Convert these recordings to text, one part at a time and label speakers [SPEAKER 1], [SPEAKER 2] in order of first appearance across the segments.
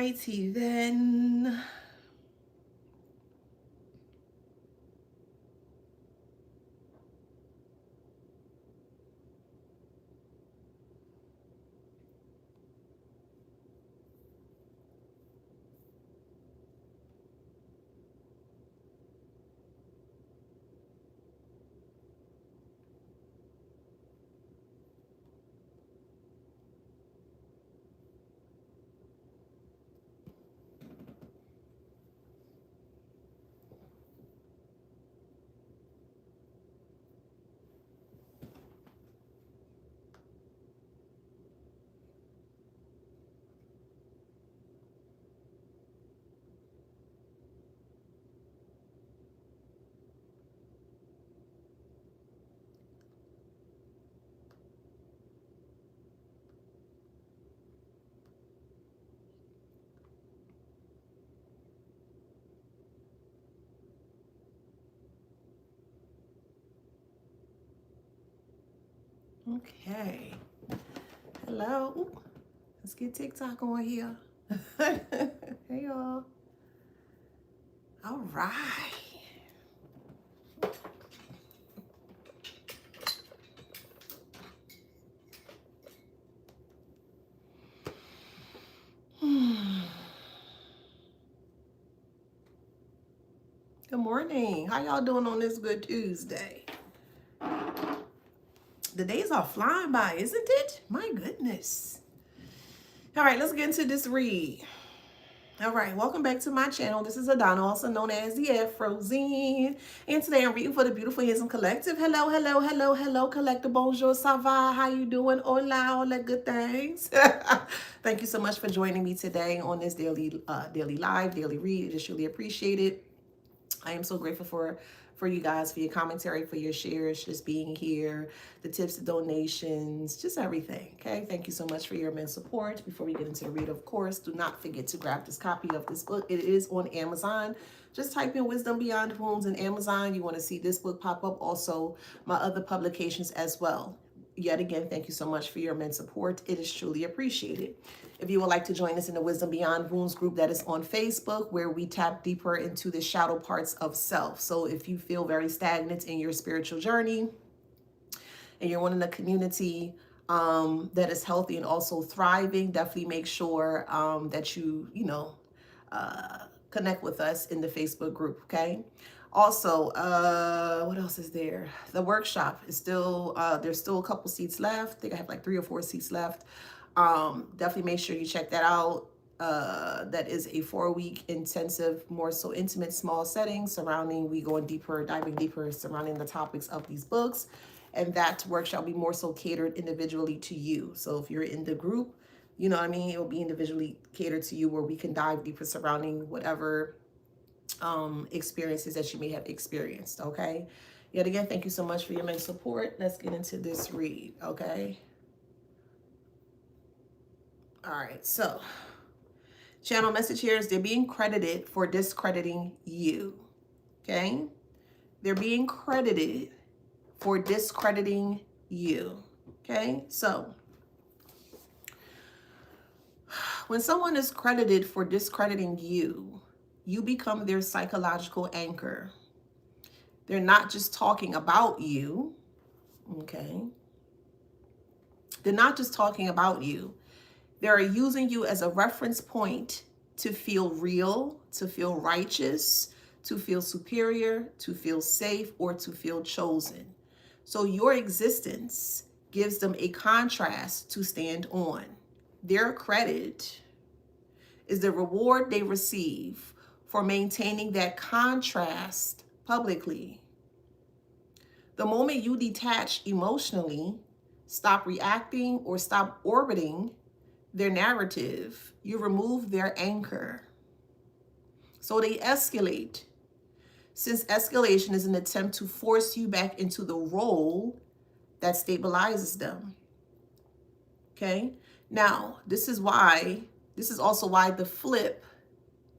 [SPEAKER 1] righty then. Okay. Hello. Ooh, let's get TikTok on here. Hey y'all. All right. Good morning. How y'all doing on this good Tuesday? The days are flying by, isn't it? My goodness. All right, let's get into this read. All right, welcome back to my channel. This is Adana, also known as the Afrozine. And today I'm reading for the Beautiful Ism Collective. Hello, hello, hello, hello, Collective. Bonjour, ça va? How you doing? Hola, all that good things. Thank you so much for joining me today on this daily live, daily read. It is truly appreciated. I am so grateful for you guys, for your commentary, for your shares, just being here, the tips, the donations, just everything. Okay, thank you so much for your immense support. Before we get into the read, of course, do not forget to grab this copy of this book. It is on Amazon. Just type in Wisdom Beyond Wounds in Amazon. You want to see this book pop up. Also, my other publications as well. Yet again, thank you so much for your immense support. It is truly appreciated. If you would like to join us in the Wisdom Beyond Wounds group that is on Facebook, where we tap deeper into the shadow parts of self. So if you feel very stagnant in your spiritual journey and you're wanting a community that is healthy and also thriving, definitely make sure that you connect with us in the Facebook group, okay? Also, what else is there? The workshop is still, there's still a couple seats left. I think I have like 3 or 4 seats left. Definitely make sure you check that out. That is a 4-week intensive, more so intimate, small setting surrounding, we going deeper, diving deeper surrounding the topics of these books. And that workshop will be more so catered individually to you. So if you're in the group, you know what I mean? It will be individually catered to you, where we can dive deeper surrounding whatever experiences that you may have experienced, okay? Yet again, thank you so much for your immense support. Let's get into this read, okay? All right, so channel message here is they're being credited for discrediting you, okay? They're being credited for discrediting you, okay? So when someone is credited for discrediting you, you become their psychological anchor. They're not just talking about you, okay? They're not just talking about you. They're using you as a reference point to feel real, to feel righteous, to feel superior, to feel safe, or to feel chosen. So your existence gives them a contrast to stand on. Their credit is the reward they receive for maintaining that contrast publicly. The moment you detach emotionally, stop reacting, or stop orbiting their narrative, you remove their anchor. So they escalate, since escalation is an attempt to force you back into the role that stabilizes them. Okay? Now, this is also why the flip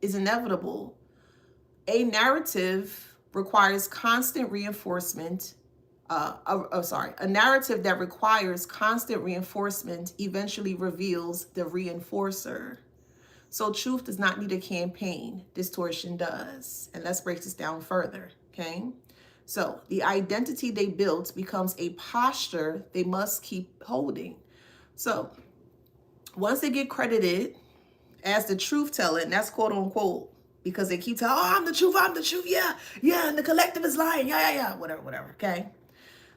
[SPEAKER 1] is inevitable. A narrative requires constant reinforcement. A narrative that requires constant reinforcement eventually reveals the reinforcer. So truth does not need a campaign. Distortion does. And let's break this down further, okay? So the identity they built becomes a posture they must keep holding. So once they get credited as the truth teller, and that's quote unquote, because they keep telling, oh, I'm the truth, yeah, and the collective is lying, yeah, whatever, okay?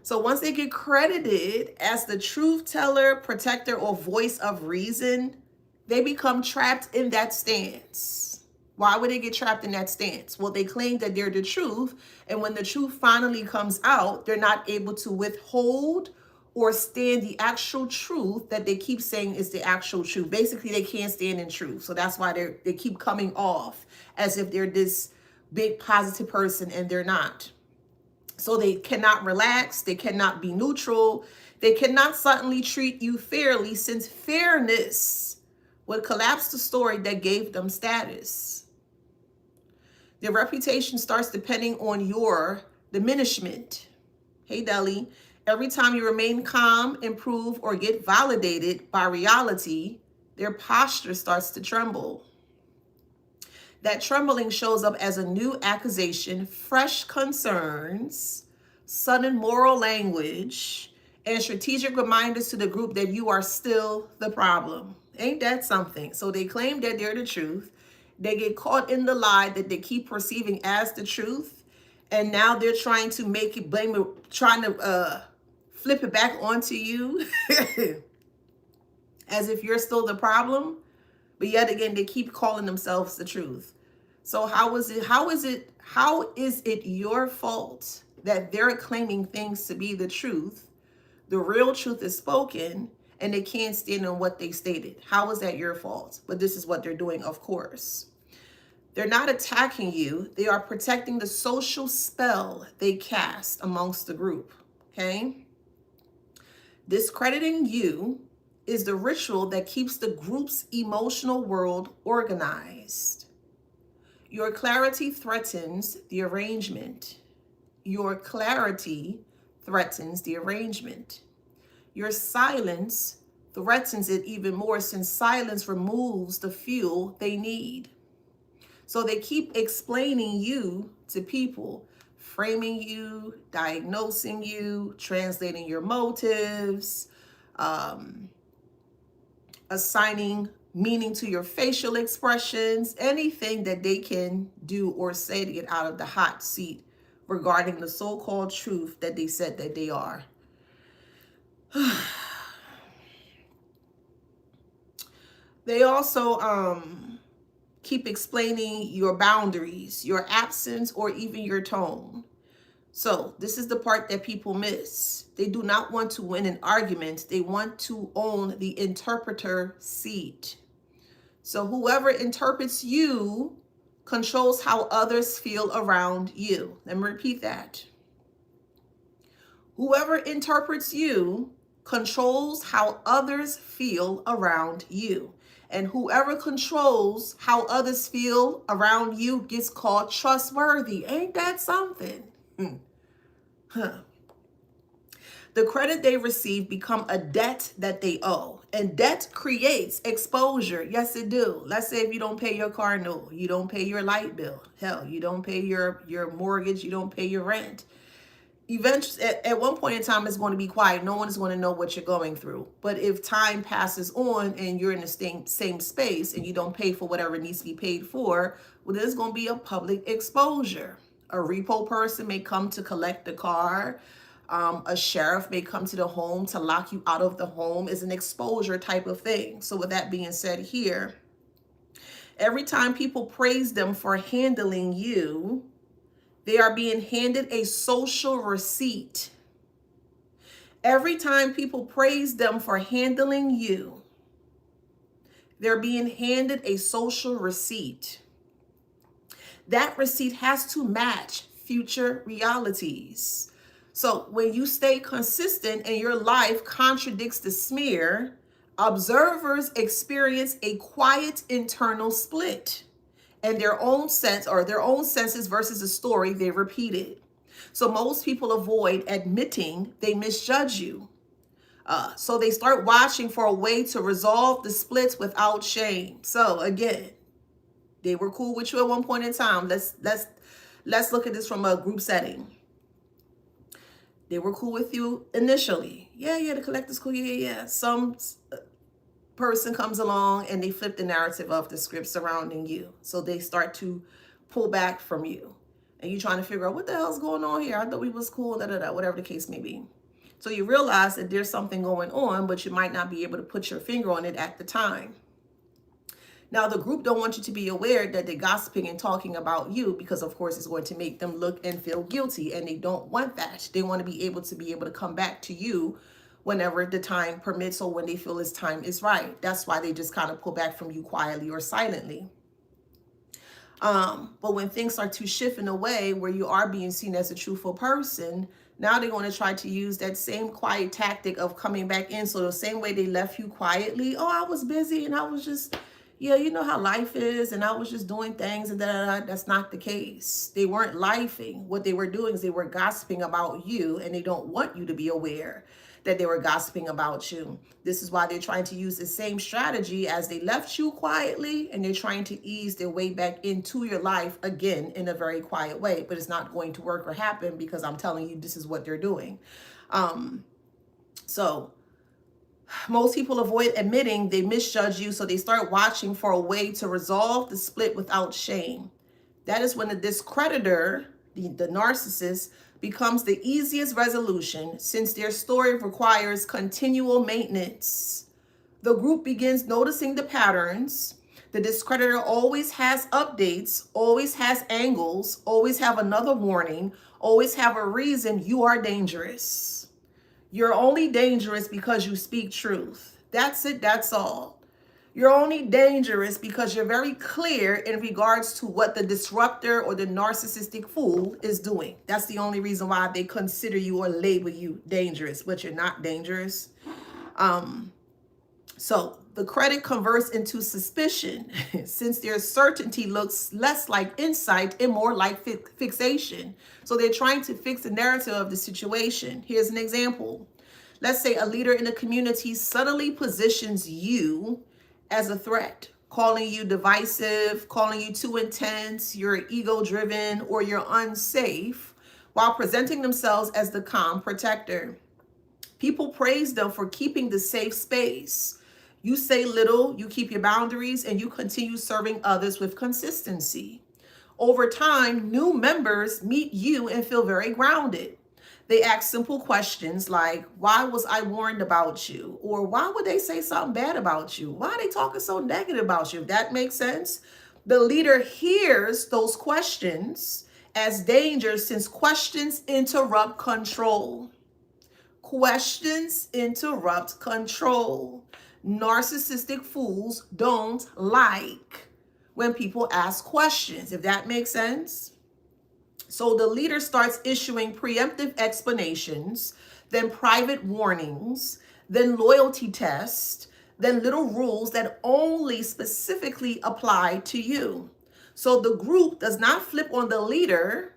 [SPEAKER 1] So once they get credited as the truth teller, protector, or voice of reason, they become trapped in that stance. Why would they get trapped in that stance? Well, they claim that they're the truth, and when the truth finally comes out, they're not able to withhold or stand the actual truth that they keep saying is the actual truth. Basically, they can't stand in truth. So that's why they keep coming off as if they're this big positive person, and they're not. So they cannot relax, they cannot be neutral, they cannot suddenly treat you fairly, since fairness would collapse the story that gave them status. Their reputation starts depending on your diminishment. Hey, Deli, every time you remain calm, improve, or get validated by reality, their posture starts to tremble. That trembling shows up as a new accusation, fresh concerns, sudden moral language, and strategic reminders to the group that you are still the problem. Ain't that something? So they claim that they're the truth. They get caught in the lie that they keep perceiving as the truth. And now they're trying to make it, blame it, trying to flip it back onto you as if you're still the problem. But yet again, they keep calling themselves the truth. So how is it your fault that they're claiming things to be the truth? The real truth is spoken, and they can't stand on what they stated. How is that your fault? But this is what they're doing, of course. They're not attacking you. They are protecting the social spell they cast amongst the group, okay? Discrediting you is the ritual that keeps the group's emotional world organized. Your clarity threatens the arrangement. Your clarity threatens the arrangement. Your silence threatens it even more, since silence removes the fuel they need. So they keep explaining you to people, framing you, diagnosing you, translating your motives, assigning meaning to your facial expressions, anything that they can do or say to get out of the hot seat regarding the so-called truth that they said that they are. They also keep explaining your boundaries, your absence, or even your tone. So this is the part that people miss. They do not want to win an argument. They want to own the interpreter seat. So whoever interprets you controls how others feel around you. Let me repeat that. Whoever interprets you controls how others feel around you. And whoever controls how others feel around you gets called trustworthy. Ain't that something? The credit they receive become a debt that they owe. And debt creates exposure. Yes, it do. Let's say if you don't pay your car note, you don't pay your light bill. Hell, you don't pay your mortgage, you don't pay your rent. Eventually, at one point in time, it's going to be quiet. No one is going to know what you're going through. But if time passes on and you're in the same space and you don't pay for whatever needs to be paid for, well, there's going to be a public exposure. A repo person may come to collect the car. A sheriff may come to the home to lock you out of the home. Is an exposure type of thing. So with that being said here, every time people praise them for handling you, they are being handed a social receipt. Every time people praise them for handling you, they're being handed a social receipt. That receipt has to match future realities. So when you stay consistent and your life contradicts the smear, observers experience a quiet internal split. And their own sense, or their own senses versus the story they repeated. So most people avoid admitting they misjudge you. So they start watching for a way to resolve the splits without shame. So again, they were cool with you at one point in time. Let's look at this from a group setting. They were cool with you initially. Yeah, the collector's cool. Yeah. Some person comes along and they flip the narrative of the script surrounding you. So they start to pull back from you. And you're trying to figure out what the hell's going on here. I thought we was cool, whatever the case may be. So you realize that there's something going on, but you might not be able to put your finger on it at the time. Now, the group don't want you to be aware that they're gossiping and talking about you because, of course, it's going to make them look and feel guilty, and they don't want that. They want to be able to come back to you whenever the time permits or when they feel his time is right. That's why they just kind of pull back from you quietly or silently. But when things start to shift in a way where you are being seen as a truthful person, now they're going to try to use that same quiet tactic of coming back in. So the same way they left you quietly, oh, I was busy and I was just, yeah, you know how life is, and I was just doing things, and that's not the case. They weren't lifing. What they were doing is they were gossiping about you, and they don't want you to be aware that they were gossiping about you. This is why they're trying to use the same strategy as they left you quietly, and they're trying to ease their way back into your life again in a very quiet way. But it's not going to work or happen because I'm telling you this is what they're doing. So most people avoid admitting they misjudge you, so they start watching for a way to resolve the split without shame. That is when the discreditor, the narcissist, becomes the easiest resolution since their story requires continual maintenance. The group begins noticing the patterns. The discreditor always has updates, always has angles, always have another warning, always have a reason you are dangerous. You're only dangerous because you speak truth. That's it. That's all. You're only dangerous because you're very clear in regards to what the disruptor or the narcissistic fool is doing. That's the only reason why they consider you or label you dangerous, but you're not dangerous. So the credit converts into suspicion since their certainty looks less like insight and more like fixation. So they're trying to fix the narrative of the situation. Here's an example. Let's say a leader in a community subtly positions you as a threat, calling you divisive, calling you too intense, you're ego-driven, or you're unsafe, while presenting themselves as the calm protector. People praise them for keeping the safe space. You say little, you keep your boundaries, and you continue serving others with consistency. Over time, new members meet you and feel very grounded. They ask simple questions like, why was I warned about you? Or why would they say something bad about you? Why are they talking so negative about you? If that makes sense. The leader hears those questions as danger since questions interrupt control. Questions interrupt control. Narcissistic fools don't like when people ask questions, if that makes sense. So the leader starts issuing preemptive explanations, then private warnings, then loyalty tests, then little rules that only specifically apply to you. So the group does not flip on the leader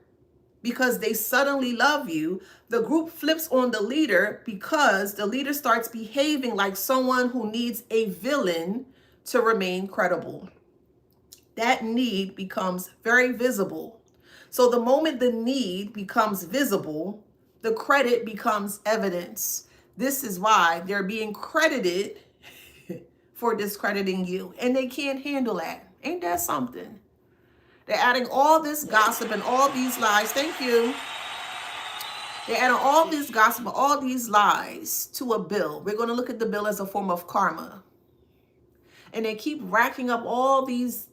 [SPEAKER 1] because they suddenly love you. The group flips on the leader because the leader starts behaving like someone who needs a villain to remain credible. That need becomes very visible. So the moment the need becomes visible, the credit becomes evidence. This is why they're being credited for discrediting you, and they can't handle that. Ain't that something? They're adding all this gossip and all these lies. Thank you. They're adding all this gossip and all these lies to a bill. We're going to look at the bill as a form of karma. And they keep racking up all these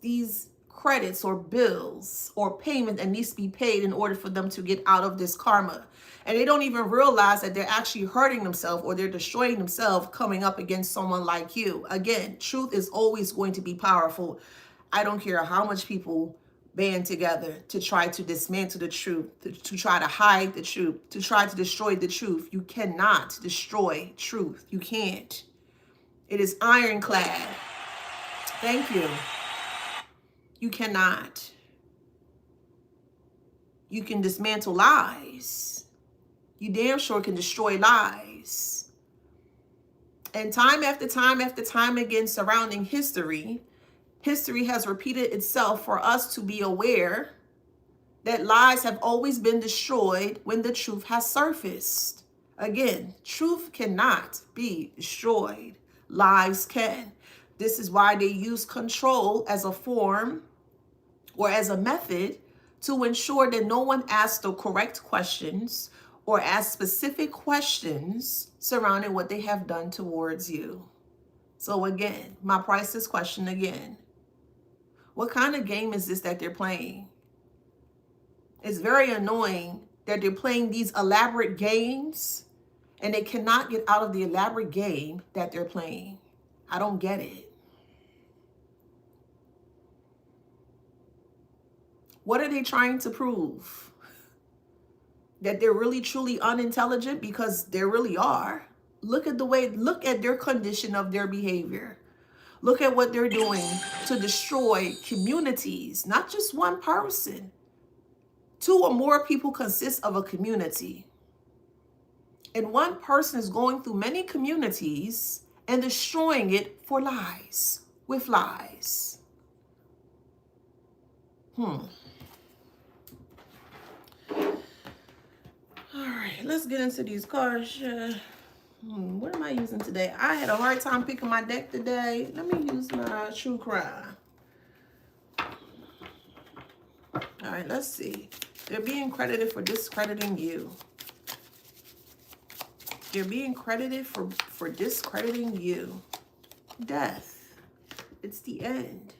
[SPEAKER 1] credits or bills or payment that needs to be paid in order for them to get out of this karma. And they don't even realize that they're actually hurting themselves or they're destroying themselves coming up against someone like you. Again, truth is always going to be powerful. I don't care how much people band together to try to dismantle the truth, to try to hide the truth, to try to destroy the truth. You cannot destroy truth. You can't. It is ironclad. Thank you. You cannot. You can dismantle lies. You damn sure can destroy lies. And time after time after time again surrounding history, history has repeated itself for us to be aware that lies have always been destroyed when the truth has surfaced. Again, truth cannot be destroyed. Lies can. This is why they use control as a form or as a method to ensure that no one asks the correct questions or asks specific questions surrounding what they have done towards you. So again, my priceless question again. What kind of game is this that they're playing? It's very annoying that they're playing these elaborate games and they cannot get out of the elaborate game that they're playing. I don't get it. What are they trying to prove? That they're really truly unintelligent? Because they really are. Look at their condition of their behavior. Look at what they're doing to destroy communities, not just one person. 2 or more people consist of a community. And one person is going through many communities and destroying it for lies, with lies. All right, let's get into these cards. What am I using today? I had a hard time picking my deck today. Let me use my True Crime. All right, let's see. They're being credited for discrediting you. They're being credited for discrediting you. Death. It's the end.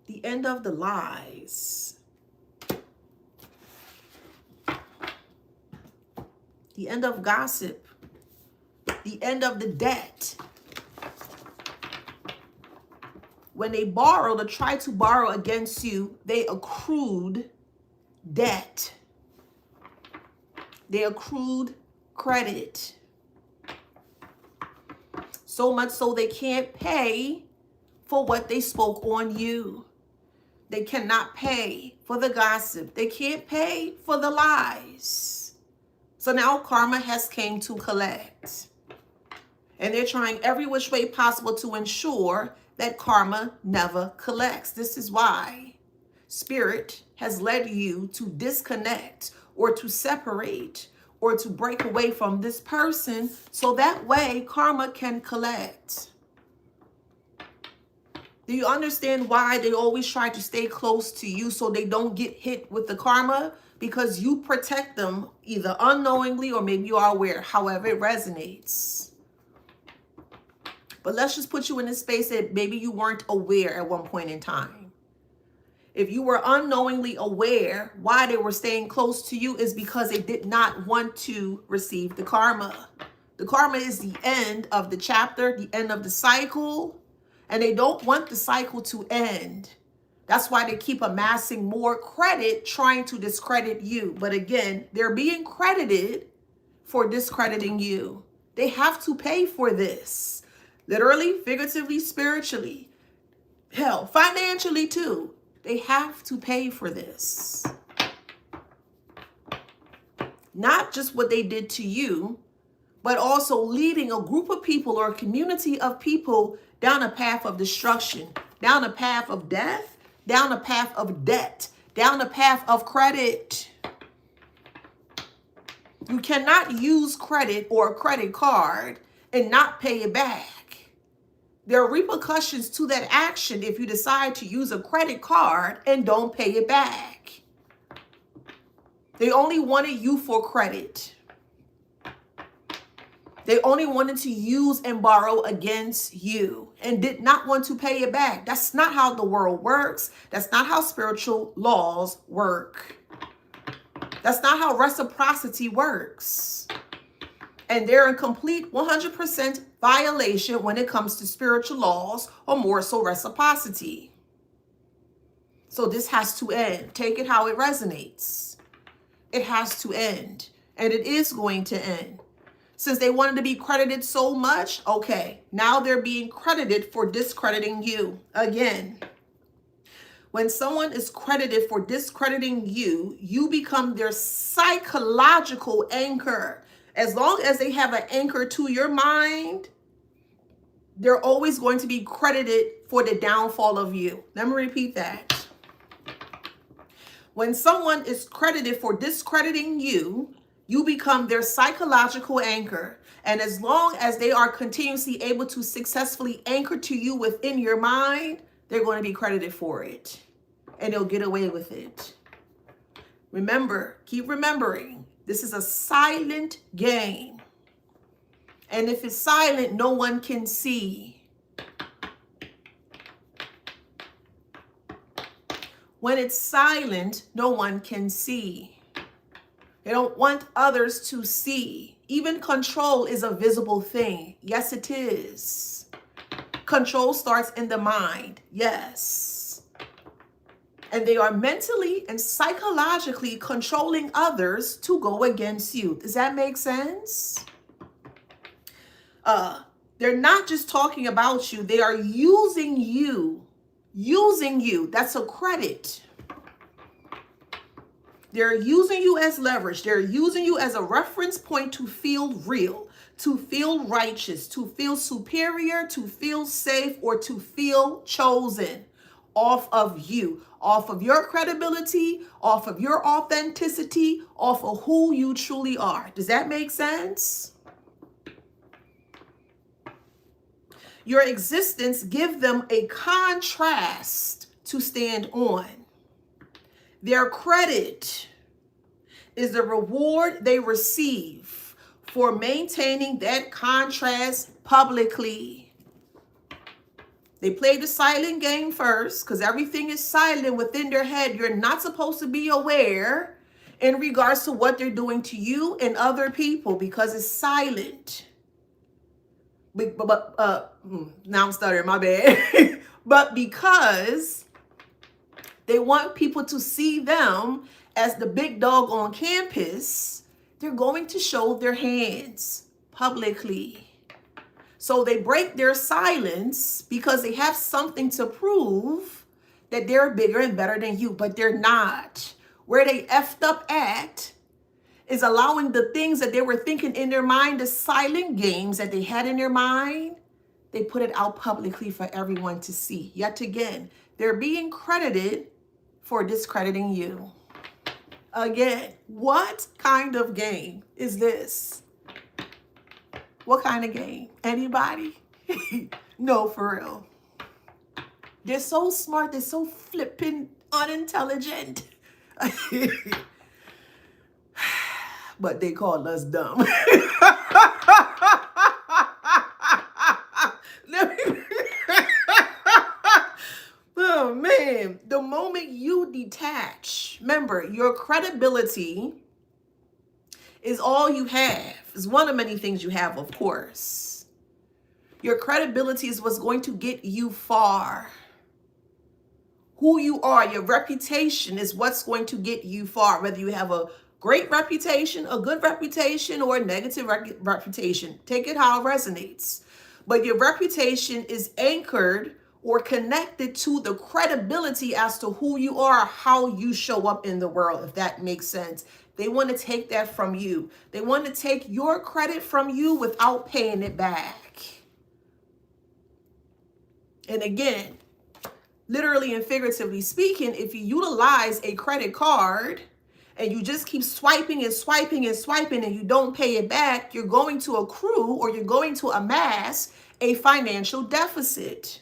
[SPEAKER 1] The end of the lies. The end of gossip. The end of the debt. When they borrowed or tried to borrow against you, they accrued debt. They accrued credit. So much so they can't pay for what they spoke on you. They cannot pay for the gossip. They can't pay for the lies. So now karma has came to collect. And they're trying every which way possible to ensure that karma never collects. This is why Spirit has led you to disconnect or to separate or to break away from this person so that way karma can collect. Do you understand why they always try to stay close to you so they don't get hit with the karma? Because you protect them either unknowingly or maybe you are aware, however it resonates. But let's just put you in this space that maybe you weren't aware at one point in time. If you were unknowingly aware why they were staying close to you is because they did not want to receive the karma. The karma is the end of the chapter, the end of the cycle, and they don't want the cycle to end. That's why they keep amassing more credit trying to discredit you. But again, they're being credited for discrediting you. They have to pay for this. Literally, figuratively, spiritually. Hell, financially too. They have to pay for this. Not just what they did to you, but also leading a group of people or a community of people down a path of destruction, down a path of death, down a path of debt, down a path of credit. You cannot use credit or a credit card and not pay it back. There are repercussions to that action if you decide to use a credit card and don't pay it back. They only wanted you for credit. They only wanted to use and borrow against you and did not want to pay it back. That's not how the world works. That's not how spiritual laws work. That's not how reciprocity works. And they're in complete 100% violation when it comes to spiritual laws or more so reciprocity. So this has to end. Take it how it resonates. It has to end. And it is going to end. Since they wanted to be credited so much, okay, now they're being credited for discrediting you. Again, when someone is credited for discrediting you, you become their psychological anchor. As long as they have an anchor to your mind, they're always going to be credited for the downfall of you. Let me repeat that. When someone is credited for discrediting you, you become their psychological anchor. And as long as they are continuously able to successfully anchor to you within your mind, they're going to be credited for it. And they'll get away with it. Remember, keep remembering, this is a silent game. And if it's silent, no one can see. When it's silent, no one can see. They don't want others to see. Even control is a visible thing. Yes, it is. Control starts in the mind. Yes. And they are mentally and psychologically controlling others to go against you. Does that make sense? They're not just talking about you. They are using you. Using you. That's a credit. They're using you as leverage. They're using you as a reference point to feel real, to feel righteous, to feel superior, to feel safe, or to feel chosen off of you, off of your credibility, off of your authenticity, off of who you truly are. Does that make sense? Your existence gives them a contrast to stand on. Their credit is the reward they receive for maintaining that contrast publicly. They play the silent game first because everything is silent within their head. You're not supposed to be aware in regards to what they're doing to you and other people because it's silent. Now I'm stuttering, my bad. But because they want people to see them as the big dog on campus, they're going to show their hands publicly. So they break their silence because they have something to prove that they're bigger and better than you, but they're not. Where they effed up at is allowing the things that they were thinking in their mind, the silent games that they had in their mind, they put it out publicly for everyone to see. Yet again, they're being credited for discrediting you. Again, what kind of game is this? What kind of game? Anybody? No, for real. They're so smart. They're so flippin' unintelligent. But they call us dumb. Oh, man. The moment you detach, remember, your credibility is all you have. It's one of many things you have, of course. Your credibility is what's going to get you far. Who you are, your reputation is what's going to get you far. Whether you have a great reputation, a good reputation, or a negative reputation. Take it how it resonates. But your reputation is anchored or connected to the credibility as to who you are, how you show up in the world, if that makes sense. They want to take that from you. They want to take your credit from you without paying it back. And again, literally and figuratively speaking, if you utilize a credit card and you just keep swiping and swiping and swiping and you don't pay it back, you're going to accrue or you're going to amass a financial deficit.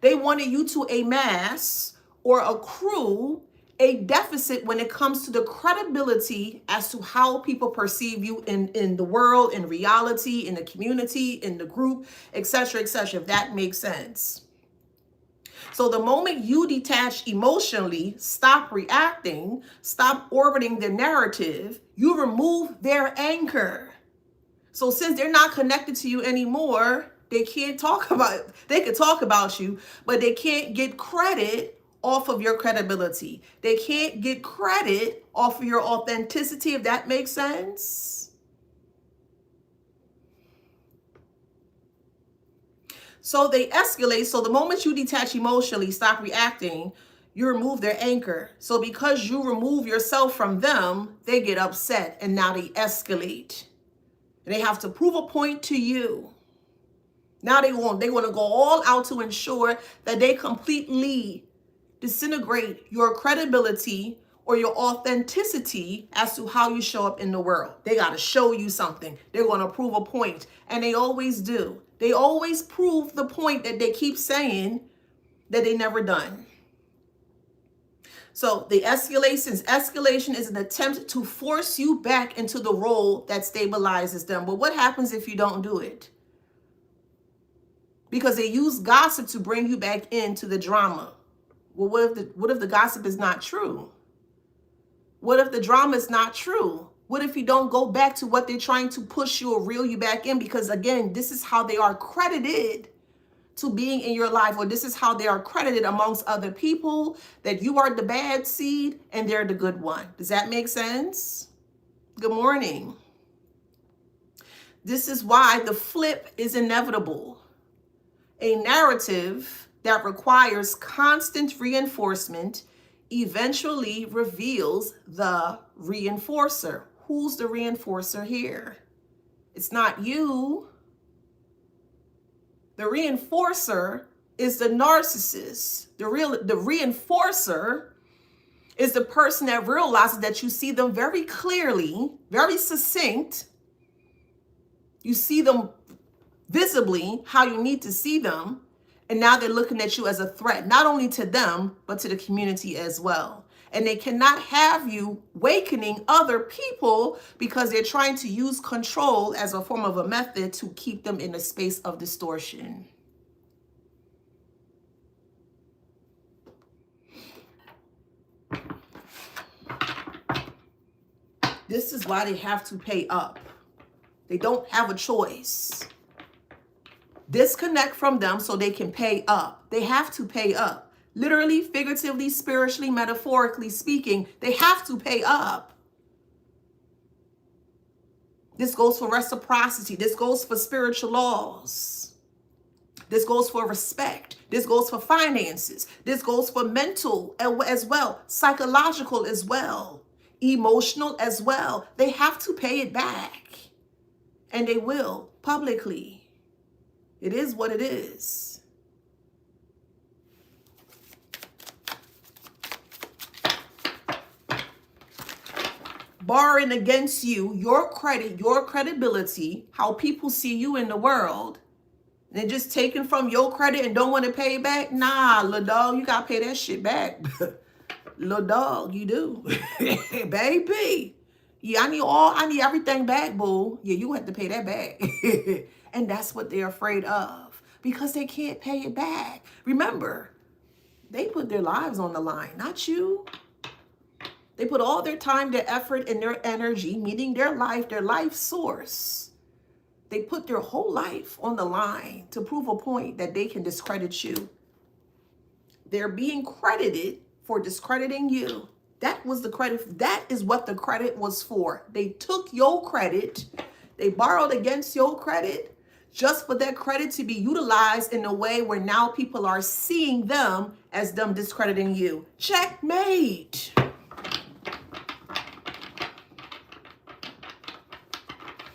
[SPEAKER 1] They wanted you to amass or accrue a deficit when it comes to the credibility as to how people perceive you in the world, in reality, in the community, in the group, etc., if that makes sense. So the moment you detach emotionally, stop reacting, stop orbiting the narrative, you remove their anchor. So since they're not connected to you anymore, they can't talk about it. They can talk about you, but they can't get credit off of your credibility. They can't get credit off of your authenticity, if that makes sense. So they escalate. So the moment you detach emotionally, stop reacting, you remove their anchor. So because you remove yourself from them, they get upset and now they escalate. And they have to prove a point to you. Now they want to go all out to ensure that they completely disintegrate your credibility or your authenticity as to how you show up in the world. They got to show you something. They're going to prove a point. And they always do. They always prove the point that they keep saying that they never done. So the escalation is an attempt to force you back into the role that stabilizes them. But what happens if you don't do it? Because they use gossip to bring you back into the drama. Well, what if the gossip is not true? What if the drama is not true? What if you don't go back to what they're trying to push you or reel you back in? Because again, this is how they are credited to being in your life, or this is how they are credited amongst other people, that you are the bad seed and they're the good one. Does that make sense? Good morning. This is why the flip is inevitable. A narrative that requires constant reinforcement eventually reveals the reinforcer. Who's the reinforcer here? It's not you. The reinforcer is the narcissist. The reinforcer is the person that realizes that you see them very clearly, very succinct. You see them visibly how you need to see them. And now they're looking at you as a threat, not only to them, but to the community as well. And they cannot have you awakening other people because they're trying to use control as a form of a method to keep them in a space of distortion. This is why they have to pay up. They don't have a choice. Disconnect from them so they can pay up. They have to pay up. Literally, figuratively, spiritually, metaphorically speaking, they have to pay up. This goes for reciprocity. This goes for spiritual laws. This goes for respect. This goes for finances. This goes for mental as well, psychological as well, emotional as well. They have to pay it back. And they will publicly. It is what it is. Barring against you, your credit, your credibility, how people see you in the world, and they're just taking from your credit and don't want to pay it back. Nah, little dog, you got to pay that shit back. Little dog, you do. Baby. Yeah, I need everything back, boo. Yeah, you have to pay that back. And that's what they're afraid of because they can't pay it back. Remember, they put their lives on the line, not you. They put all their time, their effort, and their energy, meaning their life source. They put their whole life on the line to prove a point that they can discredit you. They're being credited for discrediting you. That was the credit. That is what the credit was for. They took your credit. They borrowed against your credit just for that credit to be utilized in a way where now people are seeing them as them discrediting you. Checkmate.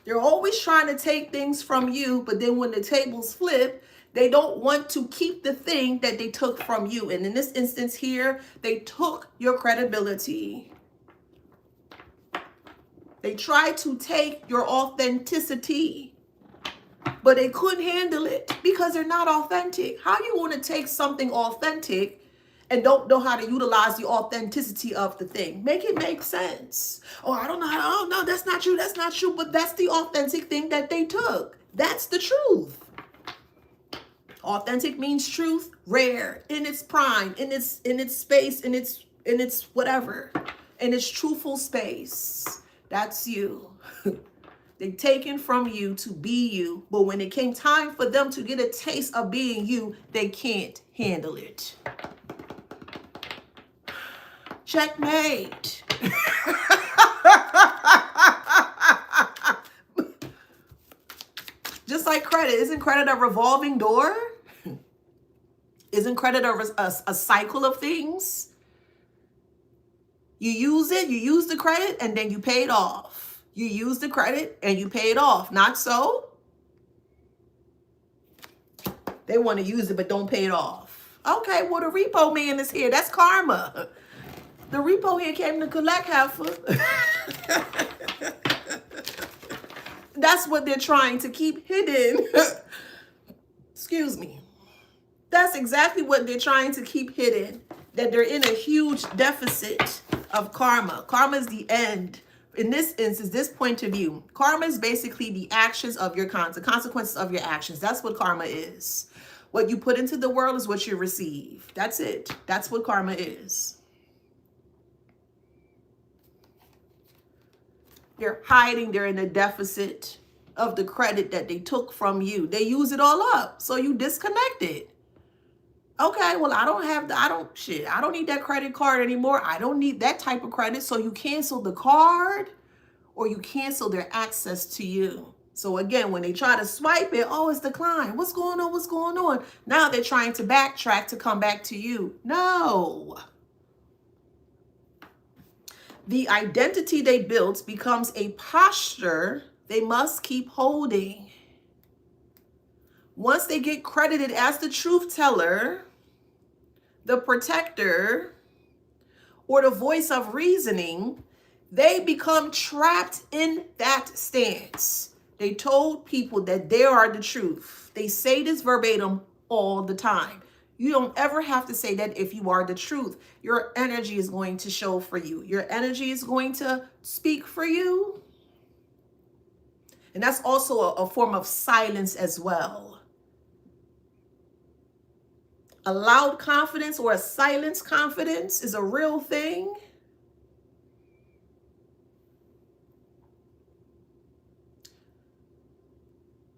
[SPEAKER 1] They're always trying to take things from you, but then when the tables flip, they don't want to keep the thing that they took from you. And in this instance here, they took your credibility. They tried to take your authenticity, but they couldn't handle it because they're not authentic. How you want to take something authentic and don't know how to utilize the authenticity of the thing? Make it make sense. Oh, I don't know how. Oh, no, that's not true. That's not true. But that's the authentic thing that they took. That's the truth. Authentic means truth, rare, in its prime, in its space, in its whatever, in its truthful space. That's you. They taken from you to be you, but when it came time for them to get a taste of being you, they can't handle it. Checkmate. Just like credit, isn't credit a revolving door? Isn't credit a cycle of things? You use it, you use the credit, and then you pay it off. You use the credit and you pay it off. Not so. They want to use it but don't pay it off. Okay, well, the repo man is here. That's karma. The repo here came to collect heifer. That's what they're trying to keep hidden. Excuse me. That's exactly what they're trying to keep hidden. That they're in a huge deficit of karma. Karma is the end. In this instance, this point of view, karma is basically the actions of your consequences of your actions. That's what karma is. What you put into the world is what you receive. That's it. That's what karma is. They're hiding. They're in a deficit of the credit that they took from you. They use it all up. So you disconnect it. Okay, well, I don't need that credit card anymore. I don't need that type of credit. So you cancel the card or you cancel their access to you. So again, when they try to swipe it, oh, it's declined. What's going on? What's going on? Now they're trying to backtrack to come back to you. No. The identity they built becomes a posture they must keep holding. Once they get credited as the truth teller, the protector, or the voice of reasoning, they become trapped in that stance. They told people that they are the truth. They say this verbatim all the time. You don't ever have to say that if you are the truth. Your energy is going to show for you. Your energy is going to speak for you. And that's also a form of silence as well. A loud confidence or a silenced confidence is a real thing.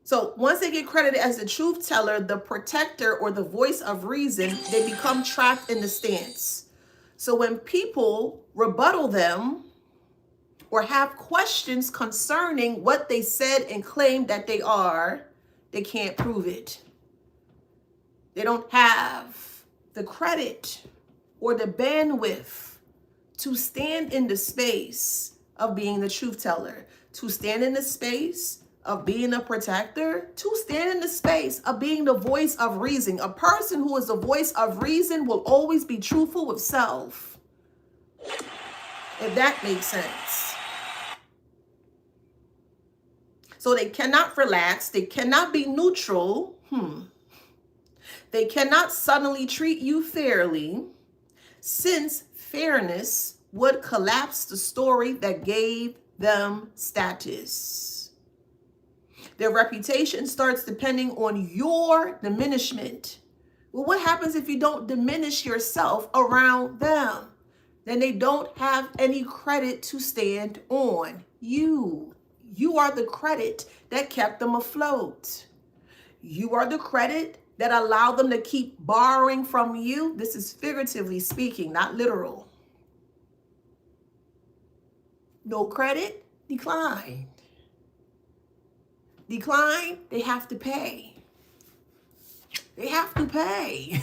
[SPEAKER 1] So once they get credited as the truth teller, the protector, or the voice of reason, they become trapped in the stance. So when people rebuttal them or have questions concerning what they said and claim that they are, they can't prove it. They don't have the credit or the bandwidth to stand in the space of being the truth teller, to stand in the space of being a protector, to stand in the space of being the voice of reason. A person who is the voice of reason will always be truthful with self, if that makes sense. So they cannot relax. They cannot be neutral. They cannot suddenly treat you fairly, since fairness would collapse the story that gave them status. Their reputation starts depending on your diminishment. Well, what happens if you don't diminish yourself around them? Then they don't have any credit to stand on. You are the credit that kept them afloat. You are the credit that allowed them to keep borrowing from you. This is figuratively speaking, not literal. No credit, decline. Decline, they have to pay. They have to pay.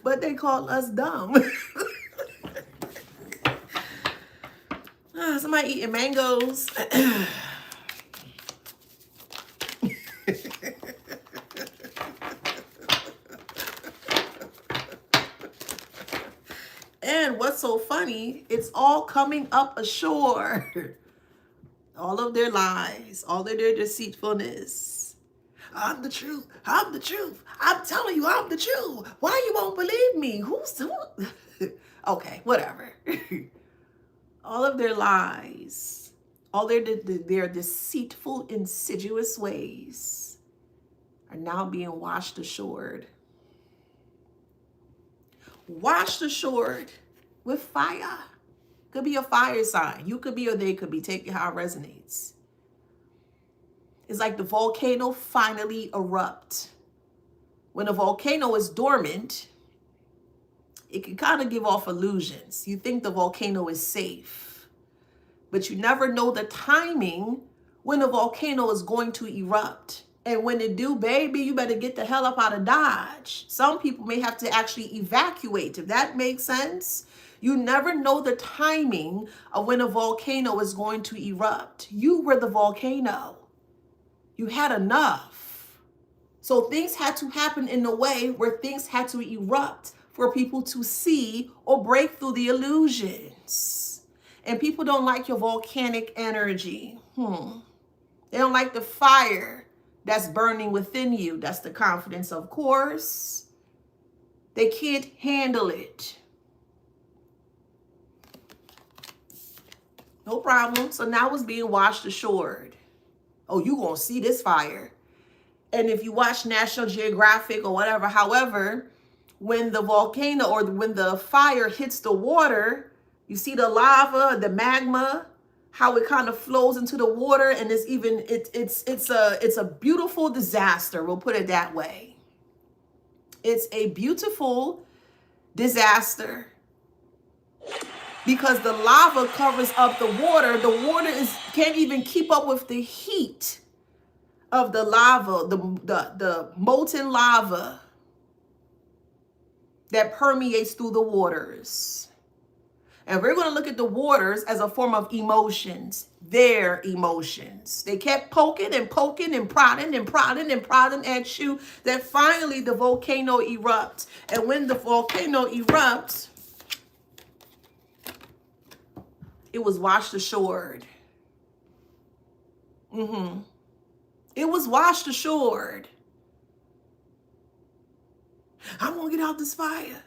[SPEAKER 1] But they call us dumb. Somebody eating mangoes. And what's so funny, it's all coming up ashore. All of their lies, all of their deceitfulness. I'm the truth. I'm the truth. I'm telling you, I'm the truth. Why you won't believe me? Who's okay, whatever. All of their lies, all their deceitful, insidious ways are now being washed ashore. Washed ashore with fire. Could be a fire sign. You could be or they could be. Take it how it resonates. It's like the volcano finally erupt. When a volcano is dormant, it can kind of give off illusions. You think the volcano is safe, but you never know the timing when a volcano is going to erupt. And when it do, baby, you better get the hell up out of Dodge. Some people may have to actually evacuate, if that makes sense. You never know the timing of when a volcano is going to erupt. You were the volcano. You had enough. So things had to happen in a way where things had to erupt for people to see or break through the illusions. And people don't like your volcanic energy. They don't like the fire that's burning within you. That's the confidence, of course. They can't handle it. No problem. So now it's being washed ashore. Oh, you gonna see this fire. And if you watch National Geographic or whatever, however, when the volcano or when the fire hits the water, you see the lava, the magma, how it kind of flows into the water, and it's a beautiful disaster. We'll put it that way. It's a beautiful disaster because the lava covers up the water. The water can't even keep up with the heat of the lava, the molten lava that permeates through the waters. And we're going to look at the waters as a form of emotions, their emotions. They kept poking and poking and prodding and prodding and prodding at you, that finally the volcano erupts. And when the volcano erupts, it was washed ashore. It was washed ashore. I'm going to get out this fire.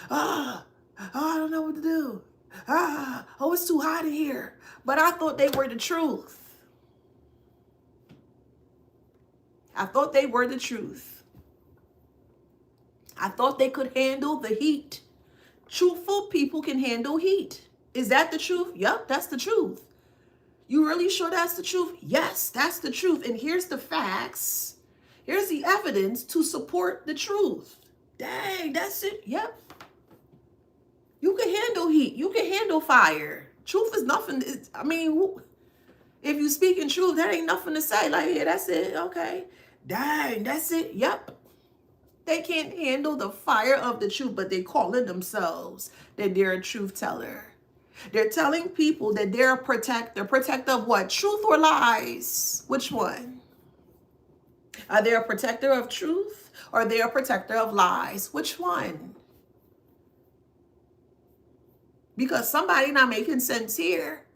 [SPEAKER 1] Oh, I don't know what to do. Oh, it's too hot in here. But I thought they were the truth. I thought they were the truth. I thought they could handle the heat. Truthful people can handle heat. Is that the truth? Yep, that's the truth. You really sure that's the truth? Yes, that's the truth. And here's the facts. Here's the evidence to support the truth. Dang, that's it. Yep. You can handle heat. You can handle fire. Truth is nothing. I mean, if you speak in truth, that ain't nothing to say. Like, yeah, that's it. Okay. Dang, that's it. Yep. They can't handle the fire of the truth, but they call it themselves that they're a truth teller. They're telling people that they're a protector. Protector of what? Truth or lies? Which one? Are they a protector of truth or are they a protector of lies? Which one? Because somebody not making sense here.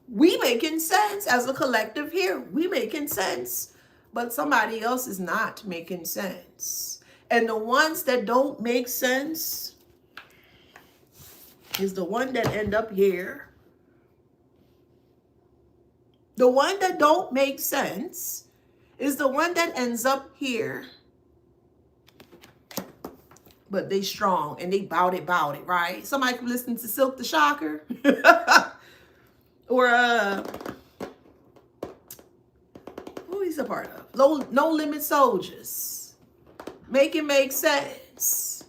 [SPEAKER 1] We making sense as a collective here. We making sense. But somebody else is not making sense. And the ones that don't make sense is the one that end up here. The one that don't make sense is the one that ends up here. But they strong and they bout it, right? Somebody can listen to Silk the Shocker. Or who he's a part of? No Limit Soldiers. Make it make sense.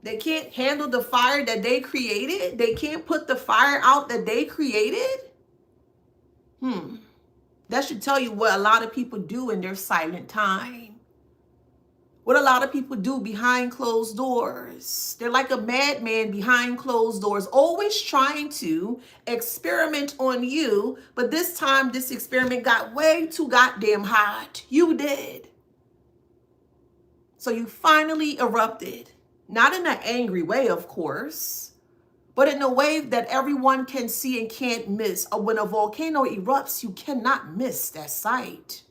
[SPEAKER 1] They can't handle the fire that they created. They can't put the fire out that they created. That should tell you what a lot of people do in their silent time. What a lot of people do behind closed doors. They're like a madman behind closed doors, always trying to experiment on you. But this time, this experiment got way too goddamn hot. You did. So you finally erupted. Not in an angry way, of course, but in a way that everyone can see and can't miss. When a volcano erupts, you cannot miss that sight.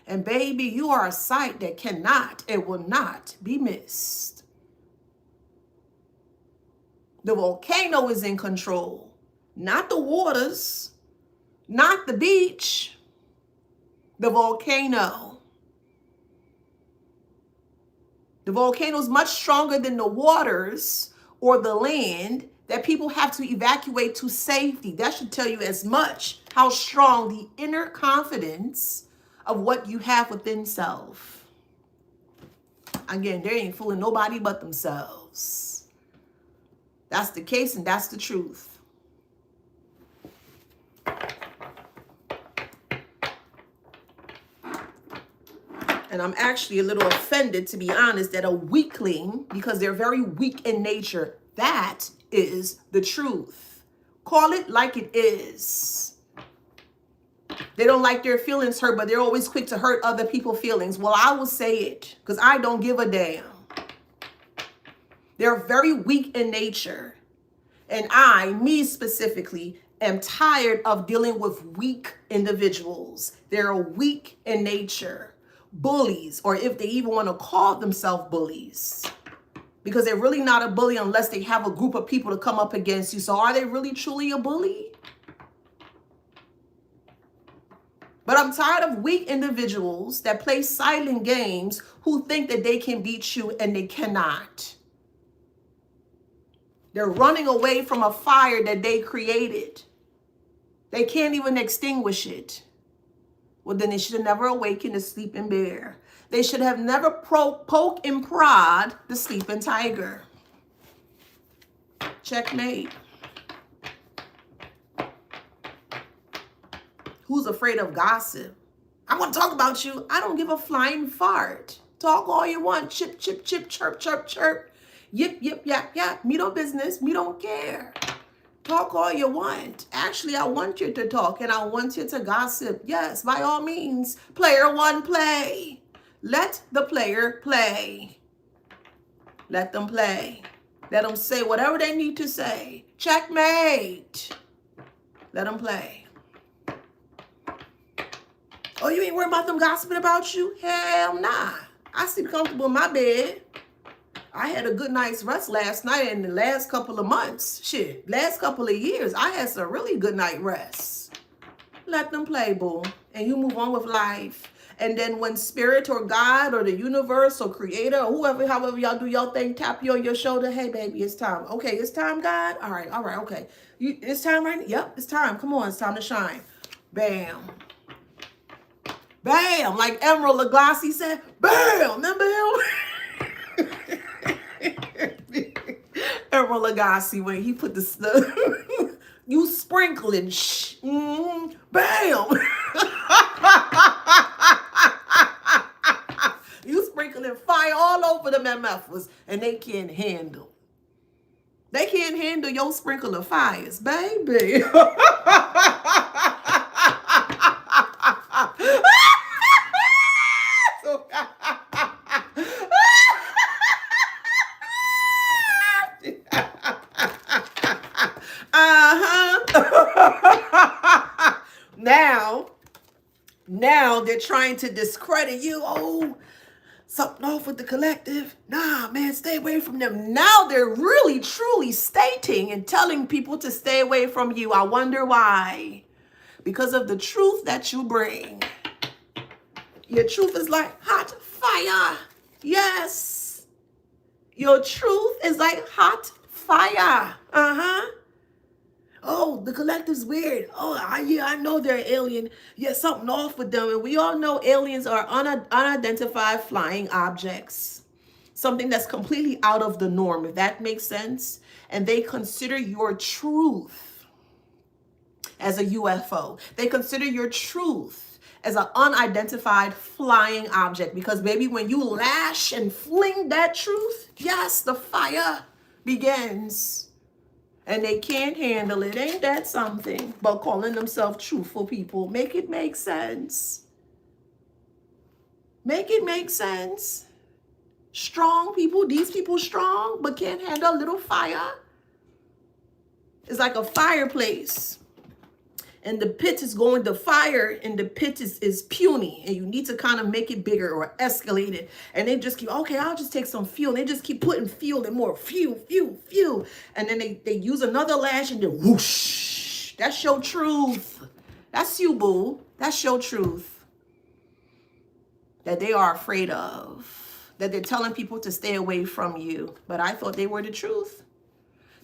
[SPEAKER 1] And baby, you are a sight that cannot, it will not be missed. The volcano is in control, not the waters, not the beach, the volcano. The volcano is much stronger than the waters or the land that people have to evacuate to safety. That should tell you as much how strong the inner confidence of what you have within self. Again, they ain't fooling nobody but themselves. That's the case and that's the truth. And I'm actually a little offended, to be honest, that a weakling, because they're very weak in nature, That is the truth. Call it like it is. They don't like their feelings hurt, but they're always quick to hurt other people's feelings. Well, I will say it because I don't give a damn. They're very weak in nature. And me specifically, am tired of dealing with weak individuals. They're weak in nature. Bullies, or if they even want to call themselves bullies. Because they're really not a bully unless they have a group of people to come up against you. So are they really truly a bully? But I'm tired of weak individuals that play silent games who think that they can beat you and they cannot. They're running away from a fire that they created. They can't even extinguish it. Well, then they should have never awakened the sleeping bear. They should have never poked and prod the sleeping tiger. Checkmate. Who's afraid of gossip? I want to talk about you. I don't give a flying fart. Talk all you want. Chip, chip, chip, chirp, chirp, chirp. Yip, yip, yap, yap. Me no business. Me don't care. Talk all you want. Actually, I want you to talk and I want you to gossip. Yes, by all means. Player one, play. Let the player play. Let them play. Let them say whatever they need to say. Checkmate. Let them play. Oh, you ain't worried about them gossiping about you? Hell nah. I sleep comfortable in my bed. I had a good night's rest last night and the last couple of months. Shit, last couple of years, I had some really good night rest. Let them play, boo. And you move on with life. And then when spirit or God or the universe or creator or whoever, however y'all do y'all thing, tap you on your shoulder. Hey, baby, it's time. Okay, it's time, God? All right, okay. It's time right now? Yep, it's time. Come on, it's time to shine. Bam. Bam. Like Emerald Lagasse said, bam. Remember him? Emerald Lagasse, when he put the you sprinkling, bam. You sprinkling fire all over them MFers, and they can't handle. They can't handle your sprinkle of fires, baby. Now they're trying to discredit you. Oh, something off with the collective. Nah, man, stay away from them. Now they're really, truly stating and telling people to stay away from you. I wonder why. Because of the truth that you bring. Your truth is like hot fire. Yes. Your truth is like hot fire. Oh, the collective's weird. Oh, yeah, I know they're alien. Yeah, something off with them. And we all know aliens are unidentified flying objects. Something that's completely out of the norm, if that makes sense. And they consider your truth as a UFO. They consider your truth as an unidentified flying object. Because, baby, when you lash and fling that truth, yes, the fire begins. And they can't handle it. Ain't that something? But calling themselves truthful people. Make it make sense. Make it make sense. Strong people. These people strong, but can't handle a little fire. It's like a fireplace. And the pit is going to fire, and the pit is puny, and you need to kind of make it bigger or escalate it. And they just keep, okay, I'll just take some fuel. And they just keep putting fuel and more fuel. And then they use another lash, and then whoosh. That's your truth. That's you, boo. That's your truth. That they are afraid of. That they're telling people to stay away from you. But I thought they were the truth.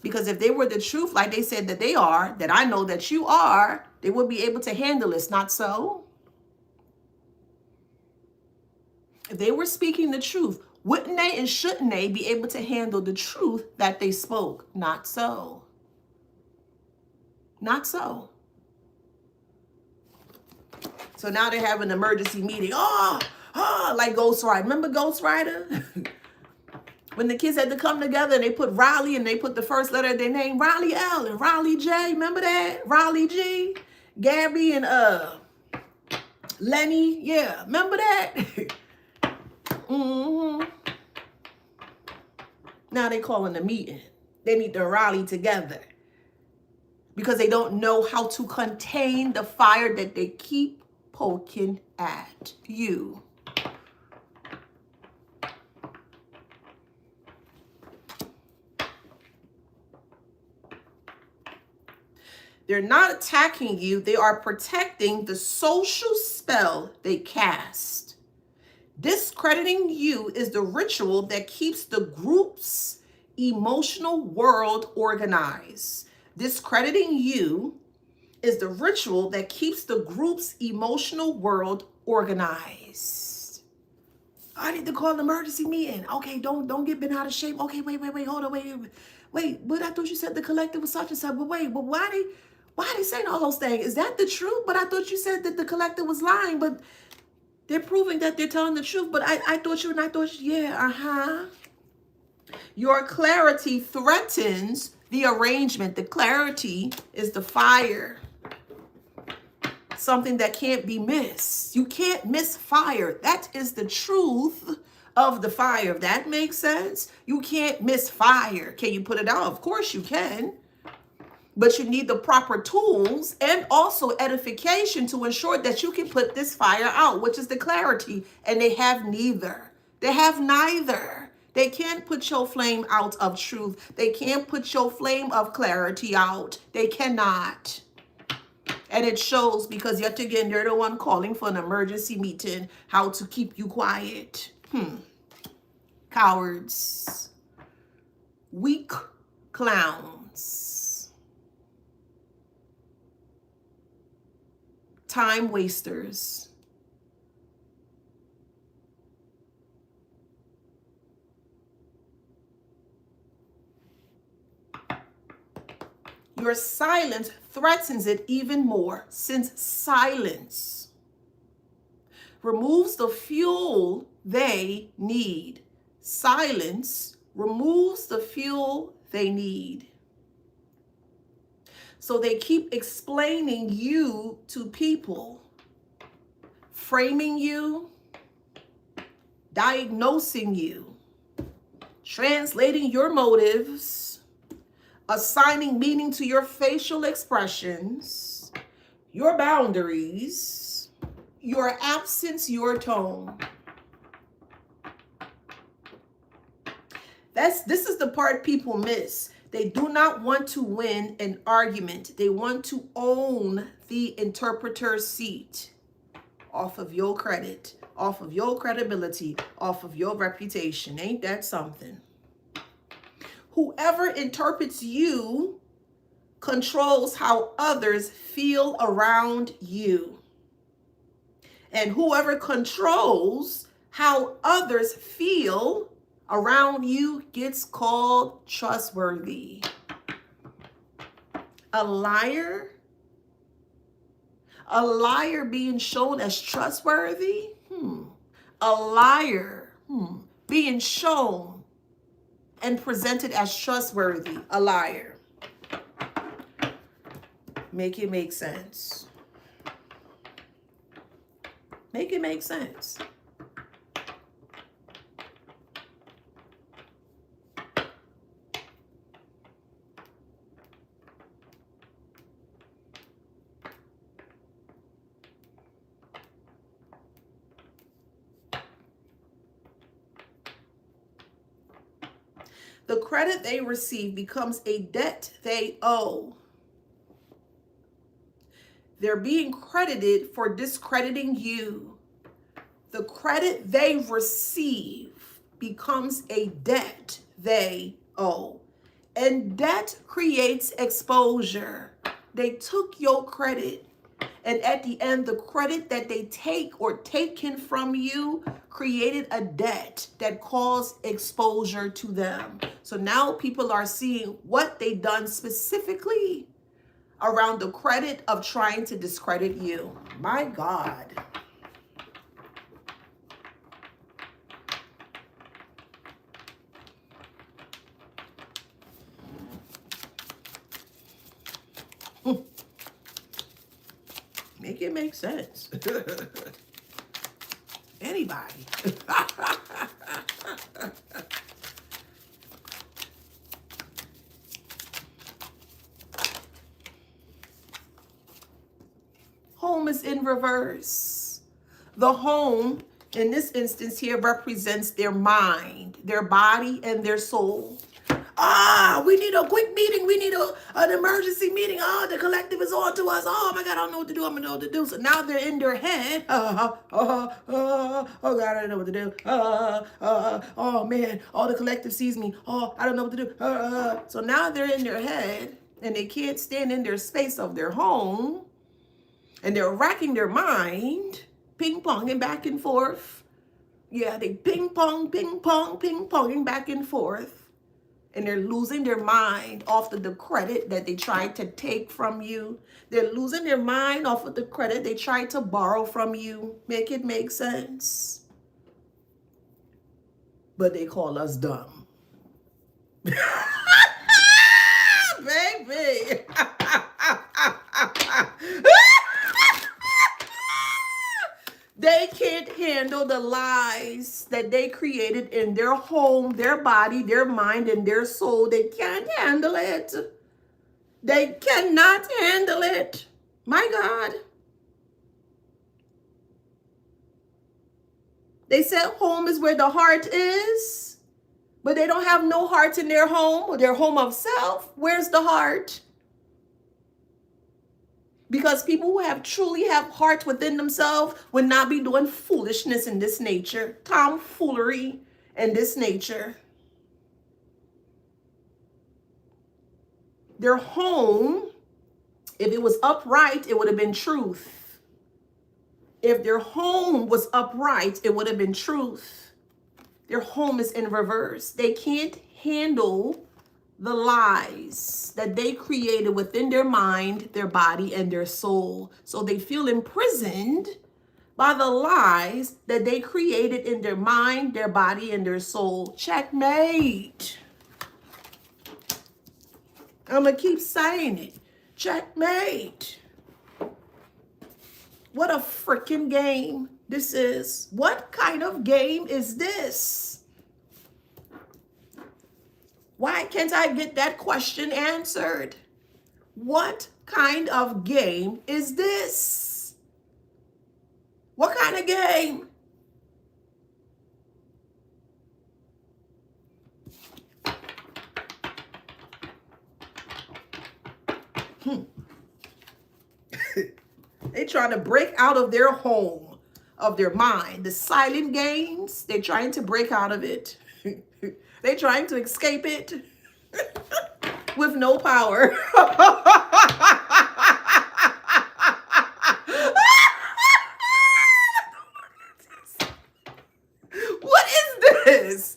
[SPEAKER 1] Because if they were the truth, like they said that they are, that I know that you are, they would be able to handle this. Not so. If they were speaking the truth, wouldn't they and shouldn't they be able to handle the truth that they spoke? Not so. Not so. So now they have an emergency meeting. Like Ghost Rider. Remember Ghost Rider? When the kids had to come together and they put Riley and they put the first letter of their name, Riley L and Riley J. Remember that? Riley G. Gabby and Lenny. Yeah, remember that? Now they calling a meeting. They need to rally together because they don't know how to contain the fire that they keep poking at you. They're not attacking you. They are protecting the social spell they cast. Discrediting you is the ritual that keeps the group's emotional world organized. Discrediting you is the ritual that keeps the group's emotional world organized. I need to call an emergency meeting. Okay, don't get bent out of shape. Okay, wait, hold on, wait, but I thought you said the collective was such and such. But wait, but why they saying all those things? Is that the truth? But I thought you said that the collective was lying, but they're proving that they're telling the truth. But I thought yeah, Your clarity threatens the arrangement. The clarity is the fire. Something that can't be missed. You can't miss fire. That is the truth of the fire. If that makes sense, you can't miss fire. Can you put it out? Of course you can. But you need the proper tools and also edification to ensure that you can put this fire out, which is the clarity. And they have neither. They have neither. They can't put your flame out of truth. They can't put your flame of clarity out. They cannot. And it shows because yet again, they're the one calling for an emergency meeting, how to keep you quiet. Cowards. Weak clowns. Time wasters. Your silence threatens it even more, since silence removes the fuel they need. Silence removes the fuel they need. So they keep explaining you to people, framing you, diagnosing you, translating your motives, assigning meaning to your facial expressions, your boundaries, your absence, your tone. This is the part people miss. They do not want to win an argument. They want to own the interpreter's seat off of your credit, off of your credibility, off of your reputation. Ain't that something? Whoever interprets you controls how others feel around you. And whoever controls how others feel around you gets called trustworthy. A liar being shown as trustworthy? A liar being shown and presented as trustworthy, a liar. Make it make sense. Make it make sense. The credit they receive becomes a debt they owe. They're being credited for discrediting you. The credit they receive becomes a debt they owe. And debt creates exposure. They took your credit, and at the end, the credit that they take or taken from you created a debt that caused exposure to them. So now people are seeing what they done specifically around the credit of trying to discredit you. My God. make sense. Anybody. Home is in reverse. The home, in this instance here, represents their mind, their body, and their soul. We need a quick meeting. We need an emergency meeting. The collective is on to us. Oh my God, I don't know what to do. I'm gonna know what to do. So now they're in their head. Oh God, I don't know what to do. Oh man, the collective sees me. Oh, I don't know what to do. So now they're in their head and they can't stand in their space of their home, and they're racking their mind, ping-ponging back and forth. Yeah, they ping-pong, ping-pong, ping-ponging back and forth. And they're losing their mind off of the credit that they tried to take from you. They're losing their mind off of the credit they tried to borrow from you. Make it make sense. But they call us dumb. Baby. They can't handle the lies that they created in their home, their body, their mind, and their soul. They can't handle it. They cannot handle it. My God. They said home is where the heart is, but they don't have no heart in their home or their home of self. Where's the heart? Because people who truly have heart within themselves would not be doing foolishness in this nature, tomfoolery in this nature. Their home, if it was upright, it would have been truth. If their home was upright, it would have been truth. Their home is in reverse. They can't handle the lies that they created within their mind, their body, and their soul. So they feel imprisoned by the lies that they created in their mind, their body, and their soul. Checkmate. I'm going to keep saying it. Checkmate. What a freaking game this is. What kind of game is this? Why can't I get that question answered? What kind of game is this? What kind of game? They trying to break out of their home, of their mind. The silent games, they're trying to break out of it. They're trying to escape it with no power. What is this?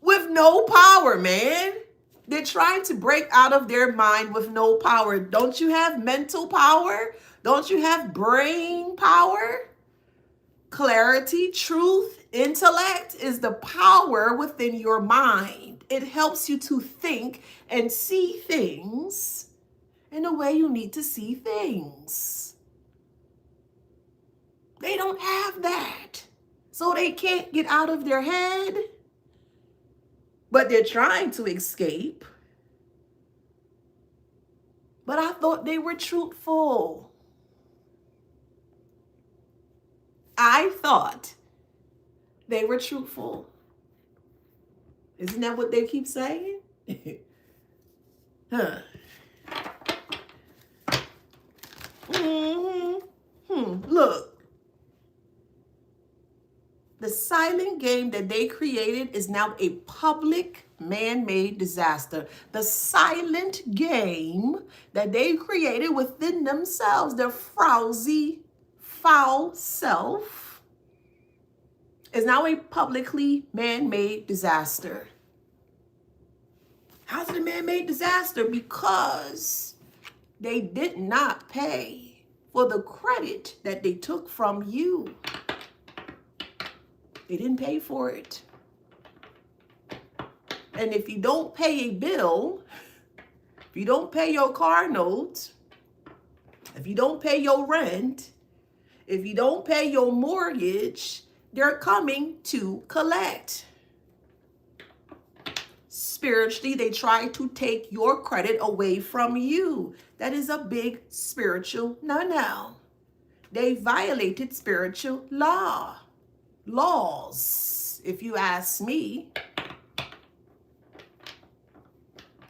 [SPEAKER 1] With no power, man. They're trying to break out of their mind with no power. Don't you have mental power? Don't you have brain power? Clarity, truth, intellect is the power within your mind. It helps you to think and see things in the way you need to see things. They don't have that. So they can't get out of their head. But they're trying to escape. But I thought they were truthful. I thought they were truthful. Isn't that what they keep saying? Huh. Look. The silent game that they created is now a public man-made disaster. The silent game that they created within themselves, their frowsy, foul self, is now a publicly man-made disaster. How's it a man-made disaster? Because they did not pay for the credit that they took from you. They didn't pay for it. And if you don't pay a bill, if you don't pay your car note, If you don't pay your rent, if you don't pay your mortgage, they're coming to collect. Spiritually, they try to take your credit away from you. That is a big spiritual no-no. They violated spiritual laws, if you ask me.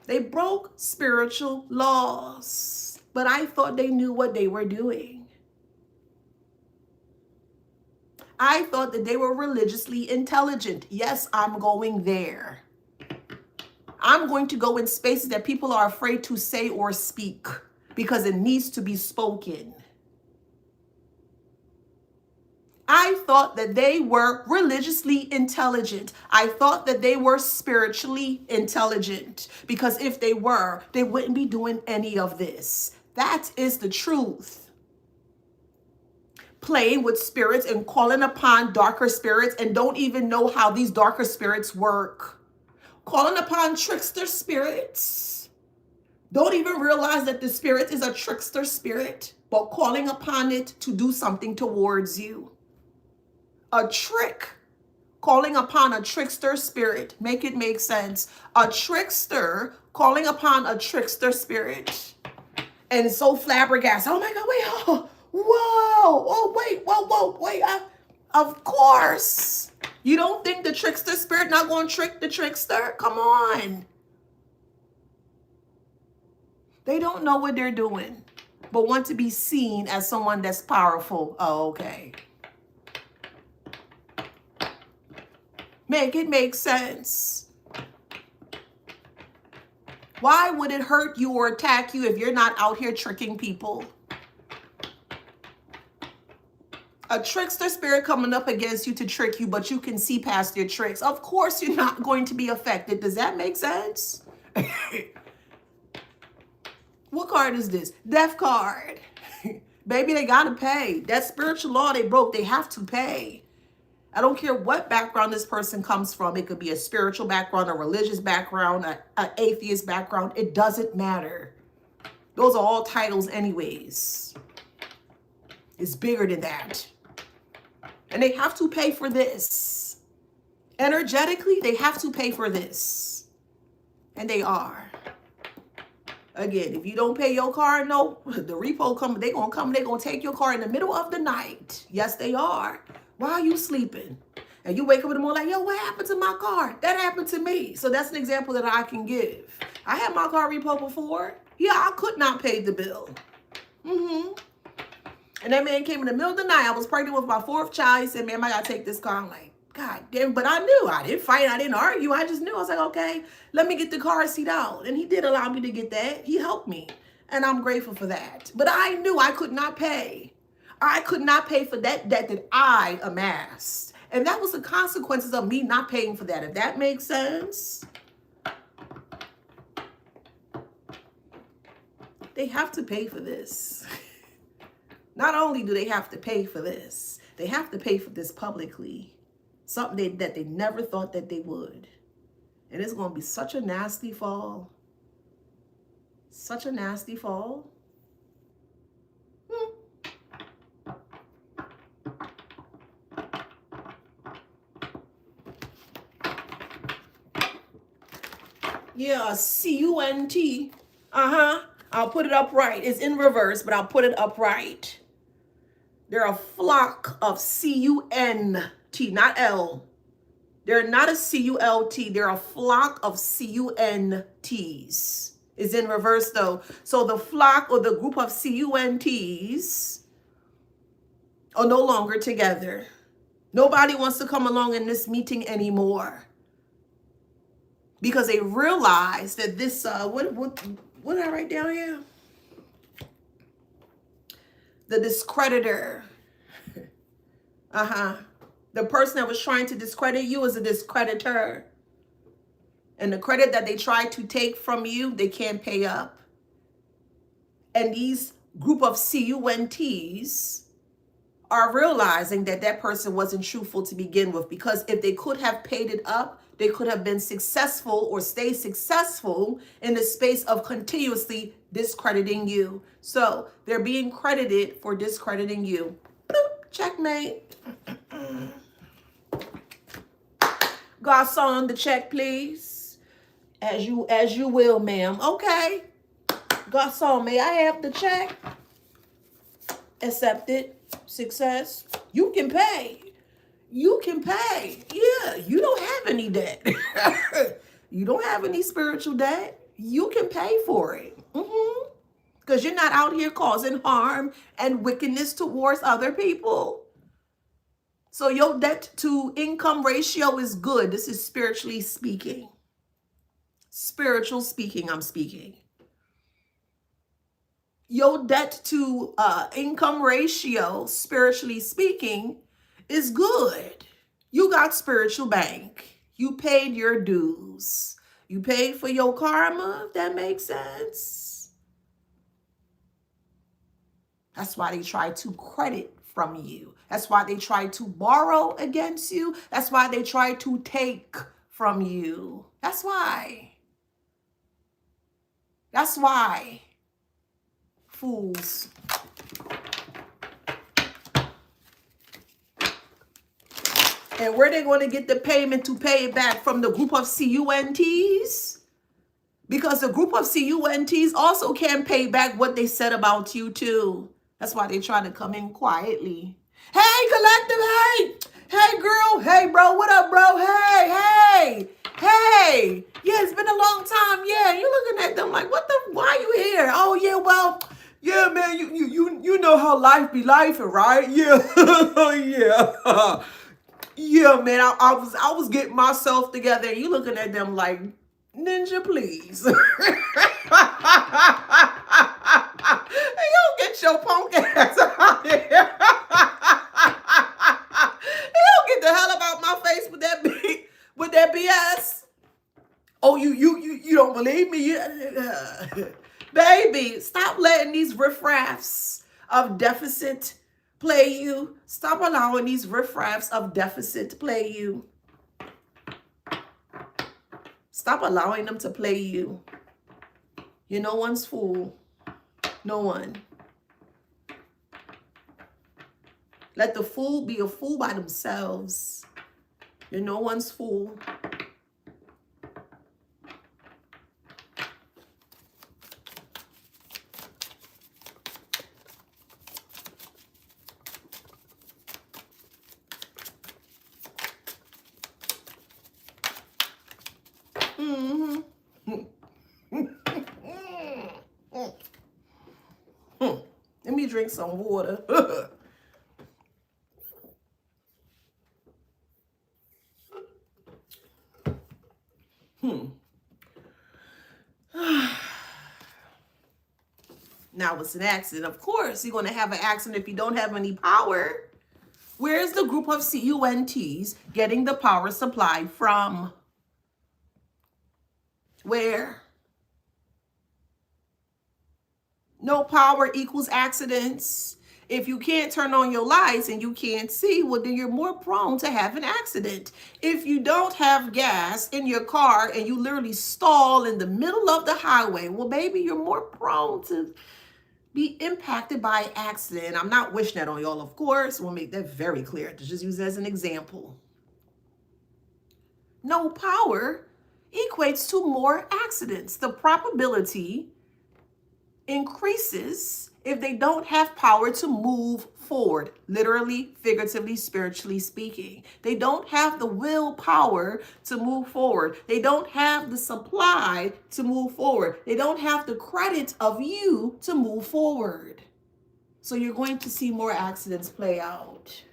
[SPEAKER 1] They broke spiritual laws, but I thought they knew what they were doing. I thought that they were religiously intelligent. Yes, I'm going there. I'm going to go in spaces that people are afraid to say or speak because it needs to be spoken. I thought that they were religiously intelligent. I thought that they were spiritually intelligent because if they were, they wouldn't be doing any of this. That is the truth. Playing with spirits and calling upon darker spirits and don't even know how these darker spirits work. Calling upon trickster spirits. Don't even realize that the spirit is a trickster spirit, but calling upon it to do something towards you. A trick. Calling upon a trickster spirit. Make it make sense. A trickster calling upon a trickster spirit. And so flabbergasted. Oh my God, wait. Oh, whoa. Oh, wait. Whoa. Wait. Of course. You don't think the trickster spirit not going to trick the trickster? Come on. They don't know what they're doing, but want to be seen as someone that's powerful. Oh, okay. Make it make sense. Why would it hurt you or attack you if you're not out here tricking people? A trickster spirit coming up against you to trick you, but you can see past your tricks. Of course you're not going to be affected. Does that make sense? What card is this? Death card. Baby, they got to pay. That spiritual law they broke, they have to pay. I don't care what background this person comes from. It could be a spiritual background, a religious background, an atheist background. It doesn't matter. Those are all titles anyways. It's bigger than that. And they have to pay for this. Energetically, they have to pay for this. And they are. Again, if you don't pay your car, no, the repo come, they're going to take your car in the middle of the night. Yes, they are. Why are you sleeping? And you wake up in the morning like, yo, what happened to my car? That happened to me. So that's an example that I can give. I had my car repo before. Yeah, I could not pay the bill. And that man came in the middle of the night. I was pregnant with my 4th child. He said, man, I got to take this car. I'm like, God damn. But I knew. I didn't fight. I didn't argue. I just knew. I was like, okay, let me get the car seat out. And he did allow me to get that. He helped me. And I'm grateful for that. But I knew I could not pay. I could not pay for that debt that I amassed. And that was the consequences of me not paying for that. If that makes sense. They have to pay for this. Not only do they have to pay for this, they have to pay for this publicly. Something that they never thought that they would. And it's going to be such a nasty fall. Such a nasty fall. Yeah, C-U-N-T. I'll put it upright. It's in reverse, but I'll put it upright. They're a flock of C-U-N-T, not L. They're not a C-U-L-T. They're a flock of C-U-N-Ts. It's in reverse, though. So the flock or the group of C-U-N-Ts are no longer together. Nobody wants to come along in this meeting anymore. Because they realize that this, what did I write down here? The discreditor. The person that was trying to discredit you is a discreditor. And the credit that they try to take from you, they can't pay up. And these group of C-U-N-Ts are realizing that that person wasn't truthful to begin with. Because if they could have paid it up, they could have been successful or stay successful in the space of continuously discrediting you. So they're being credited for discrediting you. Boop, checkmate. Garçon, the check, please. As you will, ma'am. Okay. Garçon, may I have the check? Accepted. Success. You can pay. You can pay. Yeah, you don't have any debt. You don't have any spiritual debt. You can pay for it. Because you're not out here causing harm and wickedness towards other people. So your debt to income ratio is good. This is spiritually speaking. Spiritual speaking, I'm speaking. Your debt to income ratio, spiritually speaking, is good. You got spiritual bank. You paid your dues. You paid for your karma, if that makes sense. That's why they try to credit from you. That's why they try to borrow against you. That's why they try to take from you. That's why. That's why. Fools. And where they going to get the payment to pay it back? From the group of CUNTs? Because the group of CUNTs also can't pay back what they said about you too. That's why they try to come in quietly. Hey, collective, hey. Hey, girl. Hey, bro. What up, bro? Hey. Yeah, it's been a long time. Yeah, you looking at them like, what the, why you here? Oh, yeah, well, yeah, man, you know how life be life, right? Yeah. Yeah. Yeah, man, I was getting myself together, and you looking at them like, ninja, please. Hey, yo, get your punk ass out here. Yo, get the hell about my face with that BS. Oh, you don't believe me? Baby, stop letting these riffraffs of deficit play you. Stop allowing these riffraffs of deficit play you. Stop allowing them to play you. You're no one's fool. No one. Let the fool be a fool by themselves. You're no one's fool. Let me drink some water. Now it's an accident. Of course, you're going to have an accident if you don't have any power. Where's the group of CUNTs getting the power supply from? Where? No power equals accidents. If you can't turn on your lights and you can't see, well, then you're more prone to have an accident. If you don't have gas in your car and you literally stall in the middle of the highway, well, baby, you're more prone to be impacted by accident. I'm not wishing that on y'all, of course. We'll make that very clear. To just use it as an example. No power equates to more accidents. The probability increases if they don't have power to move forward, literally, figuratively, spiritually speaking. They don't have the willpower to move forward. They don't have the supply to move forward. They don't have the credit of you to move forward. So you're going to see more accidents play out.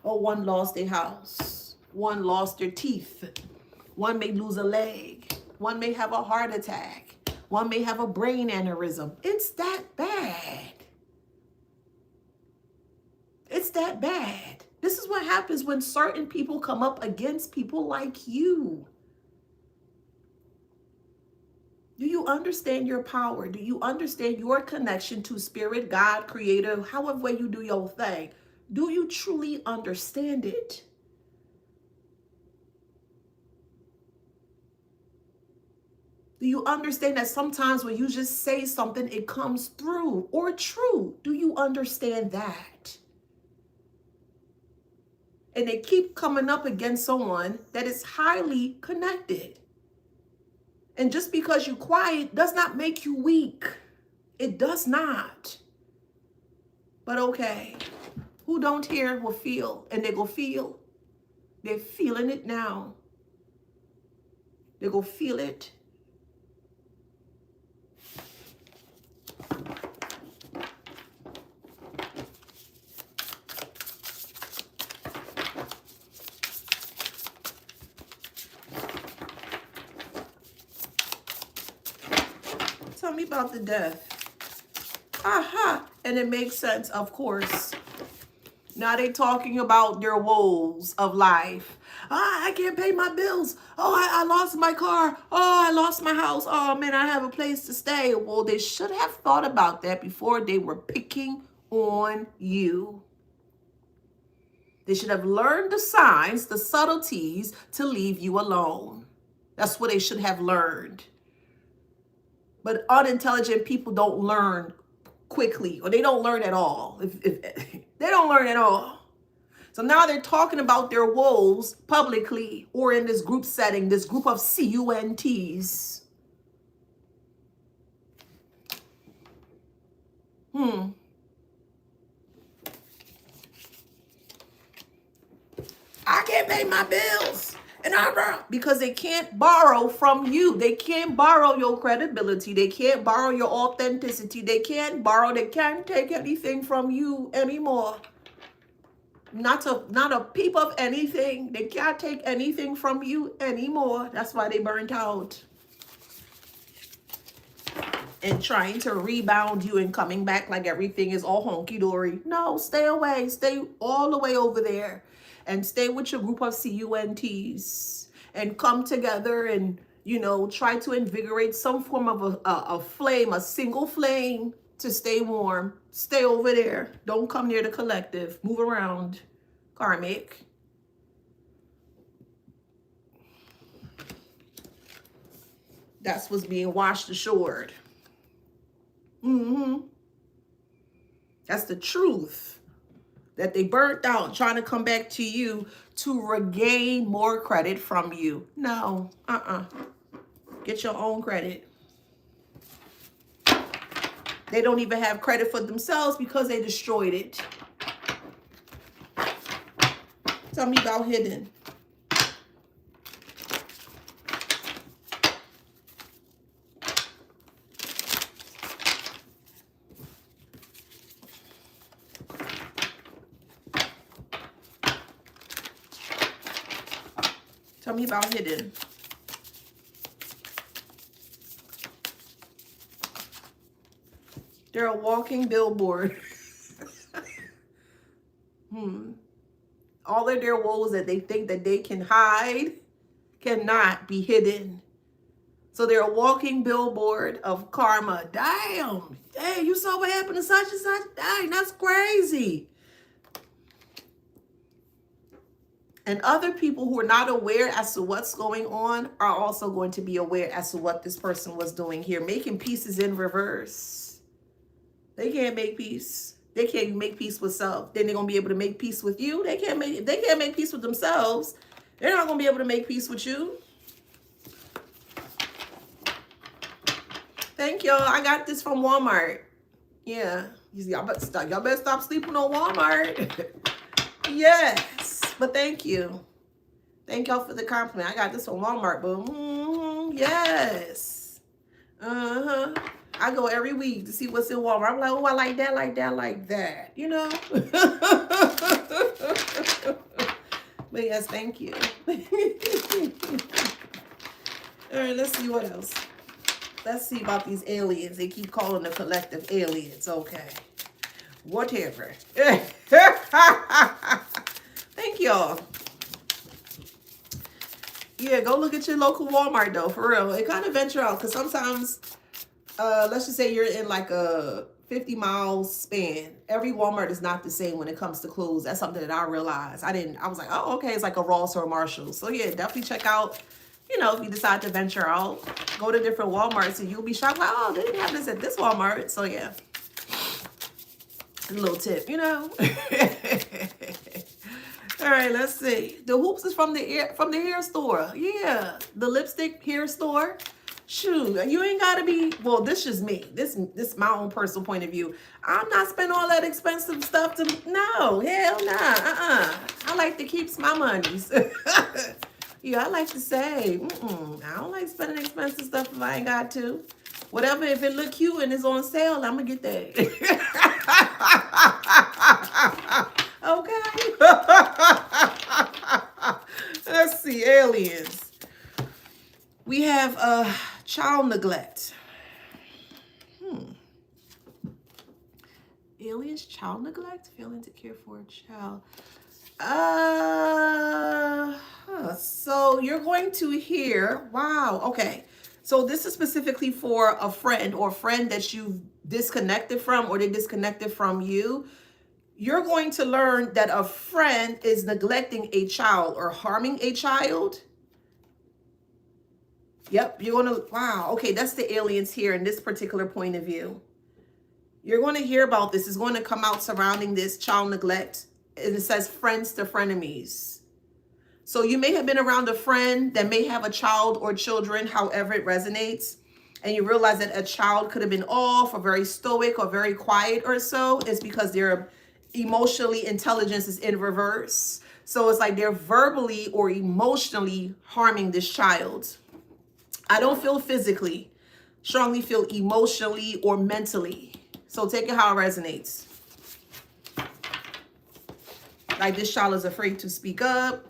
[SPEAKER 1] Oh, one lost their house. One lost their teeth. One may lose a leg. One may have a heart attack. One may have a brain aneurysm. It's that bad. It's that bad. This is what happens when certain people come up against people like you. Do you understand your power? Do you understand your connection to spirit, God, creator, however way you do your thing? Do you truly understand it? Do you understand that sometimes when you just say something, it comes through or true? Do you understand that? And they keep coming up against someone that is highly connected. And just because you're quiet does not make you weak. It does not. But okay, who don't hear will feel, and they go feel. They're feeling it now. They go feel it. Tell me about the death. Aha. And it makes sense, of course. Now they talking about their woes of life. I can't pay my bills. Oh, I lost my car. Oh, I lost my house. Oh, man, I have a place to stay. Well, they should have thought about that before they were picking on you. They should have learned the signs, the subtleties to leave you alone. That's what they should have learned. But unintelligent people don't learn quickly, or they don't learn at all. If they don't learn at all. So now they're talking about their woes publicly or in this group setting, this group of CUNTs. I can't pay my bills. And because they can't borrow from you. They can't borrow your credibility. They can't borrow your authenticity. They can't take anything from you anymore. Not a peep of anything. They can't take anything from you anymore. That's why they burnt out. And trying to rebound you and coming back like everything is all honky-dory. No, stay away. Stay all the way over there. And stay with your group of CUNTs. And come together and, you know, try to invigorate some form of a flame, a single flame to stay warm. Stay over there. Don't come near the collective. Move around. Karmic. That's what's being washed ashore. That's the truth. That they burnt out trying to come back to you to regain more credit from you. No. Get your own credit. They don't even have credit for themselves because they destroyed it. Tell me about hidden. Tell me about hidden. They're a walking billboard. All of their woes that they think that they can hide cannot be hidden. So they're a walking billboard of karma. Damn. Hey, you saw what happened to such and such? Dang, that's crazy. And other people who are not aware as to what's going on are also going to be aware as to what this person was doing here. Making pieces in reverse. They can't make peace. They can't make peace with self. Then they're going to be able to make peace with you. They can't make peace with themselves. They're not going to be able to make peace with you. Thank y'all. I got this from Walmart. Yeah. Y'all better stop sleeping on Walmart. Yes. But thank you. Thank y'all for the compliment. I got this from Walmart, boom. Yes. I go every week to see what's in Walmart. I'm like, oh, I like that, like that, like that. You know? But yes, thank you. All right, let's see what else. Let's see about these aliens. They keep calling the collective aliens. Okay. Whatever. Thank y'all. Yeah, go look at your local Walmart, though, for real. It kind of venture out, because sometimes, let's just say you're in like a 50-mile span. Every Walmart is not the same when it comes to clothes. That's something that I realized. I was like, oh, okay, it's like a Ross or a Marshall. So yeah, definitely check out, You know, if you decide to venture out, go to different Walmarts and you'll be shocked, like, oh, they didn't have this at this Walmart. So yeah, a little tip, you know. All right, let's see. The hoops is from the hair store. Yeah, the lipstick hair store. Shoot, you ain't gotta be. Well, this is me. This my own personal point of view. I'm not spending all that expensive stuff to. No, hell nah. I like to keep my monies. Yeah, I like to save. I don't like spending expensive stuff if I ain't got to. Whatever, if it look cute and it's on sale, I'm gonna get that. Okay. Let's see, aliens. We have child neglect. Aliens, child neglect, failing to care for a child. So you're going to hear, wow, okay. So this is specifically for a friend or friend that you've disconnected from or they disconnected from you. You're going to learn that a friend is neglecting a child or harming a child. Yep, you're going to, wow, okay, that's the aliens here in this particular point of view. You're going to hear about this. It's going to come out surrounding this child neglect. And it says friends to frenemies. So you may have been around a friend that may have a child or children, however it resonates. And you realize that a child could have been off or very stoic or very quiet or so. It's because their emotionally intelligence is in reverse. So it's like they're verbally or emotionally harming this child. I don't feel physically, strongly feel emotionally or mentally. So take it how it resonates. Like this child is afraid to speak up.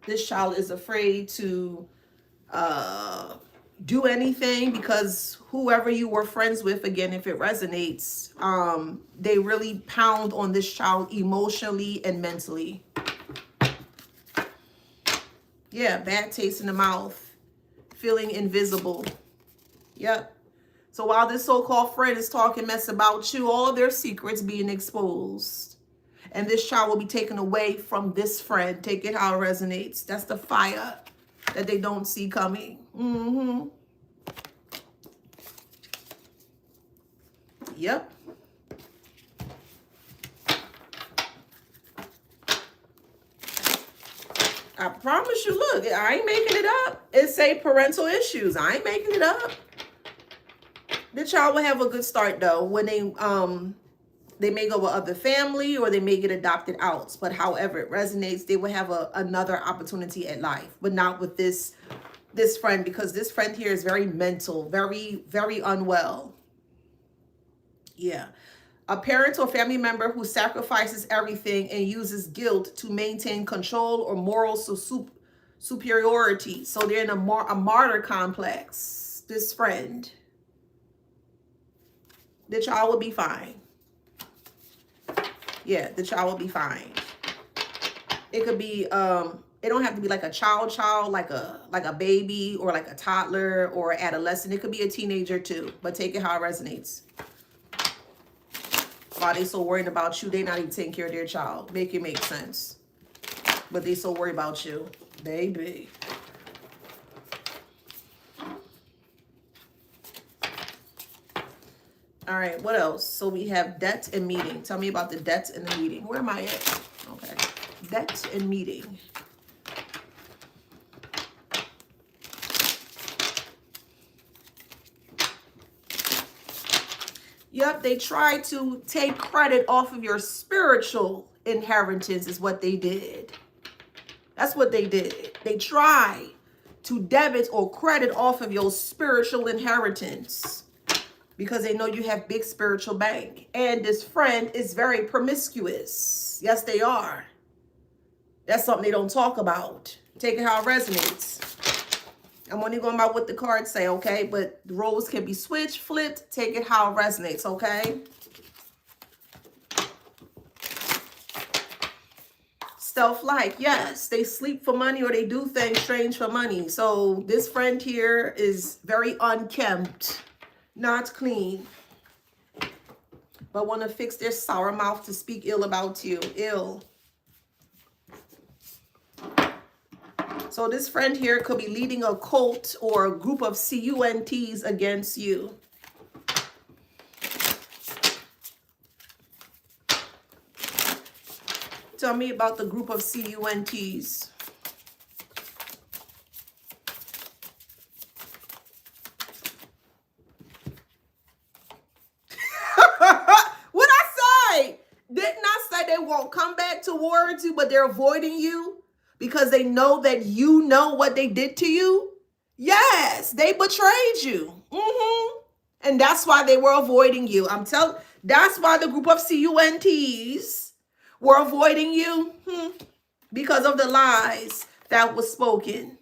[SPEAKER 1] This child is afraid to do anything because whoever you were friends with, again, if it resonates, they really pound on this child emotionally and mentally. Yeah, bad taste in the mouth, feeling invisible. Yep. So while this so-called friend is talking mess about you, all their secrets being exposed. And this child will be taken away from this friend. Take it how it resonates. That's the fire that they don't see coming. Yep. I promise you, look, I ain't making it up. It say parental issues. I ain't making it up. The child will have a good start though when they may go with other family or they may get adopted out. But however it resonates, they will have another opportunity at life, but not with this friend, because this friend here is very mental, very, very unwell. Yeah. A parent or family member who sacrifices everything and uses guilt to maintain control or moral superiority. So they're in a martyr complex, this friend. The child will be fine. Yeah, the child will be fine. It could be, it don't have to be like a child, like a baby or like a toddler or adolescent. It could be a teenager too, but take it how it resonates. While they so worried about you, they not even taking care of their child. Make it make sense. But they so worried about you, baby. All right, what else? So we have debt and meeting. Tell me about the debt and the meeting. Where am I at? Okay, debt and meeting. Yep, they tried to take credit off of your spiritual inheritance is what they did. That's what they did. They tried to debit or credit off of your spiritual inheritance because they know you have big spiritual bank. And this friend is very promiscuous. Yes, they are. That's something they don't talk about. Take it how it resonates. I'm only going by what the cards say, okay? But the roles can be switched, flipped. Take it how it resonates, okay? Stealth-like, yes. They sleep for money or they do things strange for money. So this friend here is very unkempt, not clean, but want to fix their sour mouth to speak ill about you. Ill. So this friend here could be leading a cult or a group of CUNTs against you. Tell me about the group of CUNTs. What I say? Didn't I say they won't come back towards you, but they're avoiding you because they know that you know what they did to you? Yes, they betrayed you. And that's why they were avoiding you. That's why the group of CUNTs were avoiding you. Because of the lies that was spoken.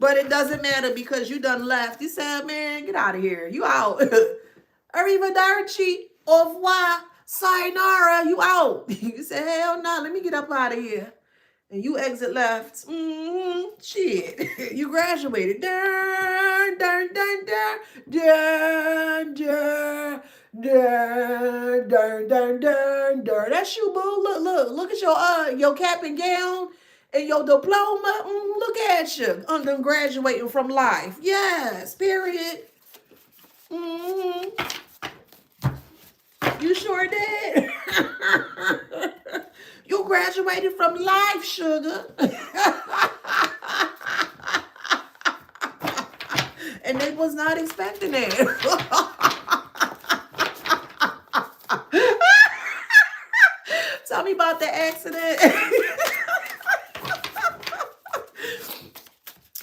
[SPEAKER 1] But it doesn't matter because you done left. You said, man, get out of here. You out. Arrivederci, au revoir, sayonara, you out. You said, hell no, let me get up out of here. And you exit left. Shit. You graduated. Dun, dun, dun, dun, dun, dun, dun, dun, dun, dun, dun. That's you, boo. Look at your cap and gown and your diploma. Look at you. Done graduating from life. Yes, period. You sure did. You graduated from life, sugar. And they was not expecting it. Tell me about the accident.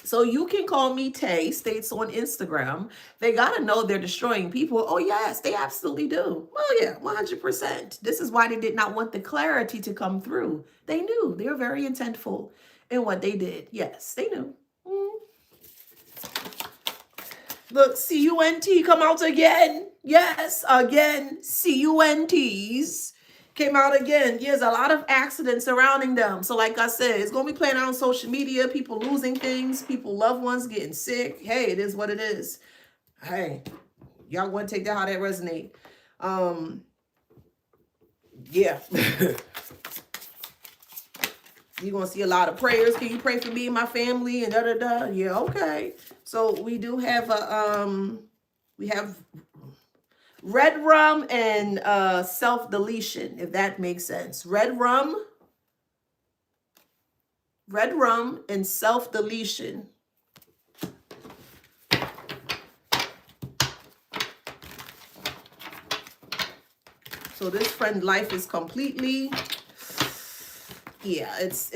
[SPEAKER 1] So you can call me Tay, states on Instagram. They got to know they're destroying people. Oh, yes, they absolutely do. Oh, yeah, 100%. This is why they did not want the clarity to come through. They knew. They were very intentful in what they did. Yes, they knew. Look, CUNT come out again. Yes, again, CUNTs came out again. There's a lot of accidents surrounding them. So like I said, it's going to be playing out on social media. People losing things. People, loved ones getting sick. Hey, it is what it is. Hey, y'all want to take that how that resonate. Yeah. You're going to see a lot of prayers. Can you pray for me and my family? And da-da-da. Yeah, okay. So we do have we have red rum and self-deletion, if that makes sense. Red rum and self-deletion. So this friend life is completely, yeah, it's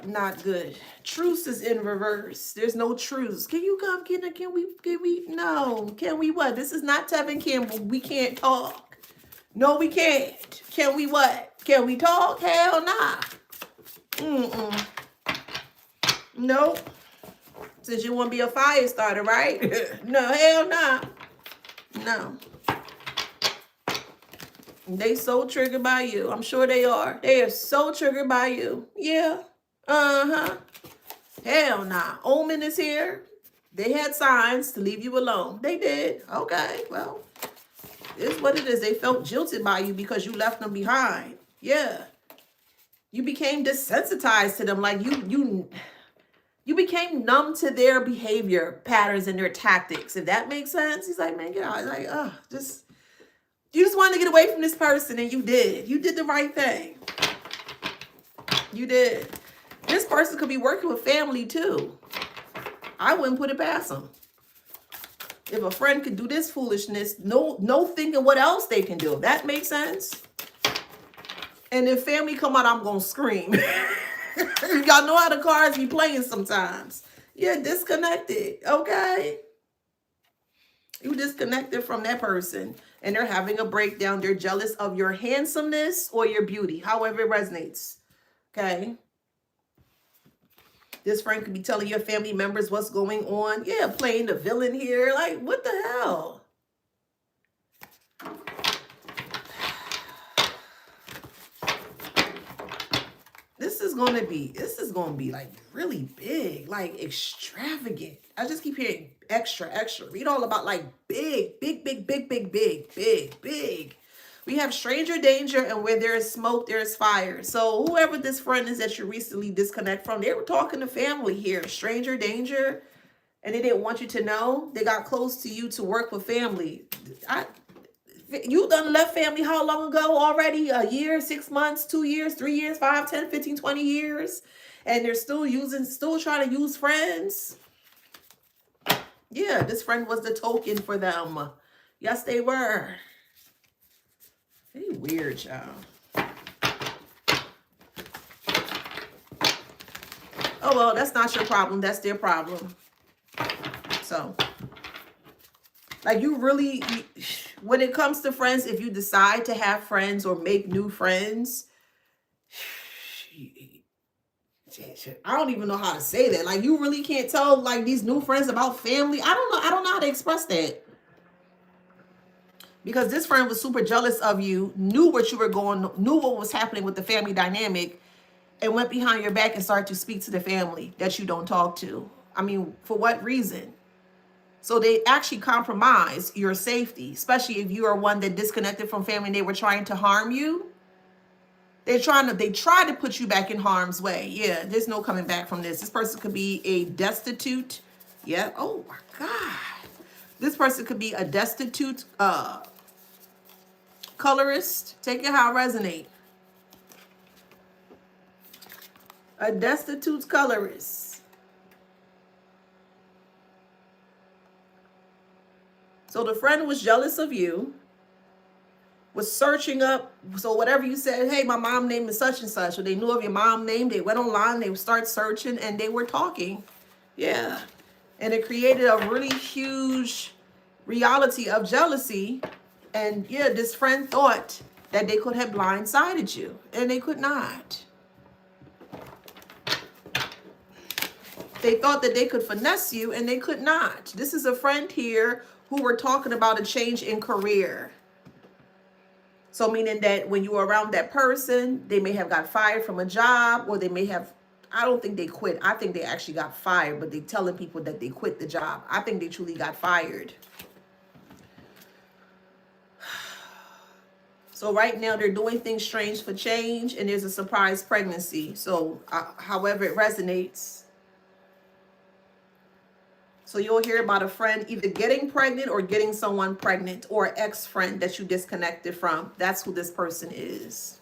[SPEAKER 1] not good. Truce is in reverse. There's no truce. Can you come, can we, no. Can we what? This is not Tevin Campbell. We can't talk. No, we can't. Can we what? Can we talk? Hell nah. Nope. Since you want to be a fire starter, right? No, hell nah. No. They so triggered by you. I'm sure they are. They are so triggered by you. Yeah. Hell nah. Omen is here. They had signs to leave you alone. They did. Okay, well, it's what it is. They felt jilted by you because you left them behind. Yeah. You became desensitized to them. Like you became numb to their behavior patterns and their tactics. If that makes sense. He's like, man, get out. Like, you just wanted to get away from this person, and you did. You did the right thing. You did. This person could be working with family, too. I wouldn't put it past them. If a friend could do this foolishness, no thinking what else they can do. That makes sense. And if family come out, I'm going to scream. Y'all know how the cards be playing sometimes. You're disconnected, okay? You disconnected from that person, and they're having a breakdown. They're jealous of your handsomeness or your beauty, however it resonates. Okay? This friend could be telling your family members what's going on. Yeah, playing the villain here. Like, what the hell? This is going to be like really big, like extravagant. I just keep hearing extra. Read all about like big. We have stranger danger, and where there is smoke, there is fire. So whoever this friend is that you recently disconnect from, they were talking to family here. Stranger danger, and they didn't want you to know. They got close to you to work with family. You done left family how long ago already? A year, 6 months, 2 years, 3 years, 5, 10, 15, 20 years. And they're still trying to use friends. Yeah, this friend was the token for them. Yes, they were. They weird, y'all. Oh, well, that's not your problem. That's their problem. So, like, you really, when it comes to friends, if you decide to have friends or make new friends, I don't even know how to say that. Like, you really can't tell, like, these new friends about family. I don't know. I don't know how to express that. Because this friend was super jealous of you, knew what you were going, knew what was happening with the family dynamic, and went behind your back and started to speak to the family that you don't talk to. I mean, for what reason? So they actually compromise your safety, especially if you are one that disconnected from family and they were trying to harm you. They try to put you back in harm's way. Yeah, there's no coming back from this. This person could be a destitute. Yeah. Oh my God. This person could be a destitute colorist. Take it how it resonates. A destitute colorist. So the friend was jealous of you, was searching up. So whatever you said, hey, my mom name is such and such, or they knew of your mom name, they went online, they would start searching, and they were talking. Yeah. And it created a really huge reality of jealousy. And yeah, this friend thought that they could have blindsided you, and they could not. They thought that they could finesse you, and they could not. This is a friend here who were talking about a change in career. So meaning that when you were around that person, they may have got fired from a job, or they may have, I don't think they quit. I think they actually got fired, but they telling people that they quit the job. I think they truly got fired. So right now they're doing things strange for change, and there's a surprise pregnancy. So however it resonates. So you'll hear about a friend either getting pregnant or getting someone pregnant, or an ex-friend that you disconnected from. That's who this person is.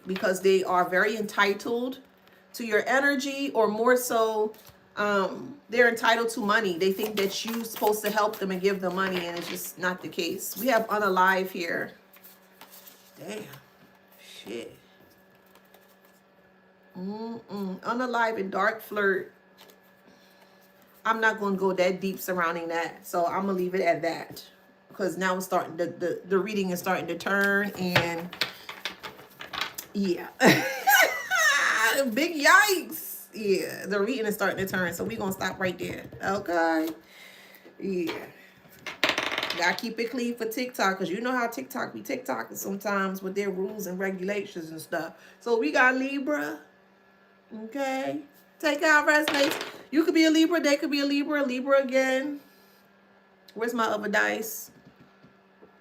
[SPEAKER 1] Because they are very entitled to your energy, or more so, they're entitled to money. They think that you're supposed to help them and give them money, and it's just not the case. We have unalive here. Damn. Shit. Unalive and dark flirt. I'm not going to go that deep surrounding that. So I'm going to leave it at that. Because now it's starting, the reading is starting to turn, and yeah. Big yikes. Yeah, the reading is starting to turn. So we're going to stop right there. Okay. Yeah. Gotta keep it clean for TikTok, because you know how TikTok be TikToking sometimes with their rules and regulations and stuff. So we got Libra. Okay. Take out resonates. You could be a Libra. They could be a Libra. Libra again. Where's my other dice?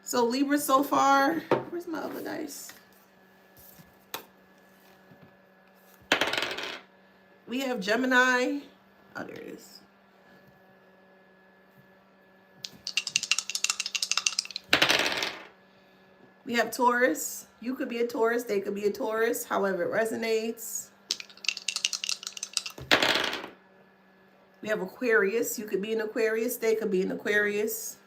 [SPEAKER 1] So Libra so far. Where's my other dice? We have Gemini. Oh, there it is. We have Taurus. You could be a Taurus. They could be a Taurus. However it resonates. We have Aquarius. You could be an Aquarius. They could be an Aquarius.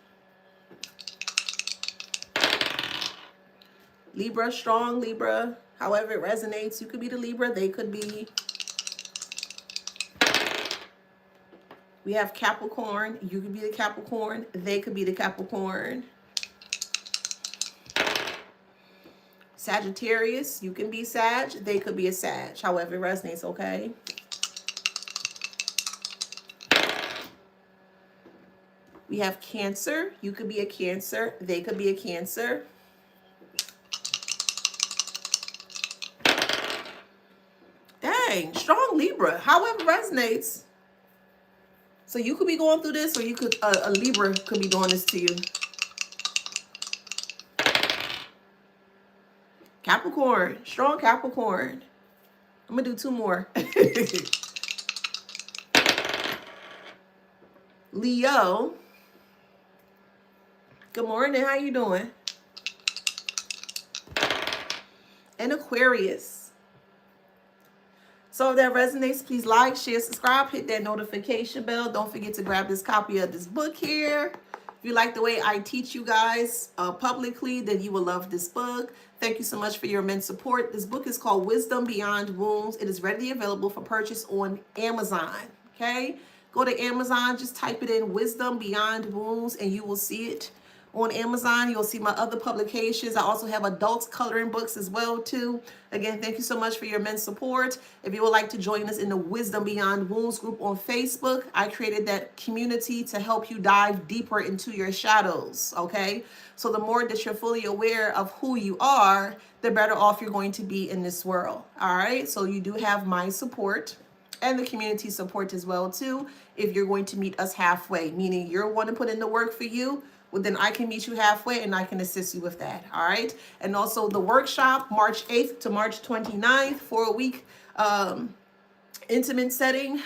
[SPEAKER 1] Libra, strong Libra. However it resonates. You could be the Libra. They could be. We have Capricorn. You could be the Capricorn. They could be the Capricorn. Sagittarius. You can be Sag. They could be a Sag. However it resonates, okay? We have Cancer. You could be a Cancer. They could be a Cancer. Dang, strong Libra. However it resonates. So you could be going through this, or you could a Libra could be doing this to you. Capricorn, strong Capricorn. I'm gonna do 2 more. Leo. Good morning. How you doing? And Aquarius. So if that resonates, please like, share, subscribe, hit that notification bell. Don't forget to grab this copy of this book here. If you like the way I teach you guys publicly, then you will love this book. Thank you so much for your immense support. This book is called Wisdom Beyond Wounds. It is readily available for purchase on Amazon. Okay? Go to Amazon, just type it in Wisdom Beyond Wounds, and you will see it on Amazon. You'll see my other publications. I also have adult coloring books as well too. Again, thank you so much for your immense support. If you would like to join us in the Wisdom Beyond Wounds group on Facebook, I created that community to help you dive deeper into your shadows, okay? So the more that you're fully aware of who you are, the better off you're going to be in this world, all right? So you do have my support and the community support as well too, if you're going to meet us halfway, meaning you're one to put in the work for you, well, then I can meet you halfway and I can assist you with that, all right? And also the workshop, March 8th to March 29th, 4-week intimate setting.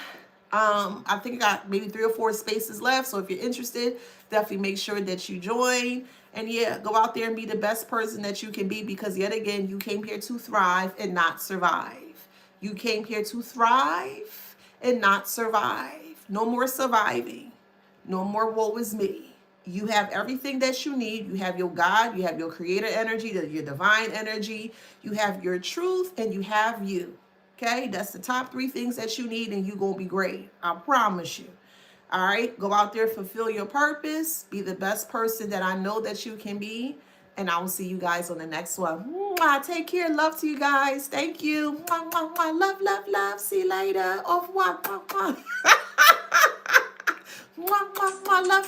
[SPEAKER 1] I think I got maybe 3 or 4 spaces left, so if you're interested, definitely make sure that you join. And yeah, go out there and be the best person that you can be, because yet again, you came here to thrive and not survive. You came here to thrive and not survive. No more surviving. No more woe is me. You have everything that you need. You have your God, you have your creator energy, your divine energy, you have your truth, and you have you. Okay, that's the top 3 things that you need, and you're going to be great. I promise you. All right, go out there, fulfill your purpose, be the best person that I know that you can be, and I will see you guys on the next one. Mwah, take care. Love to you guys. Thank you. Mwah, mwah, mwah. Love, love, love. See you later. Au revoir. Mwah, mwah. Mwah, mwah, mwah. Love, love.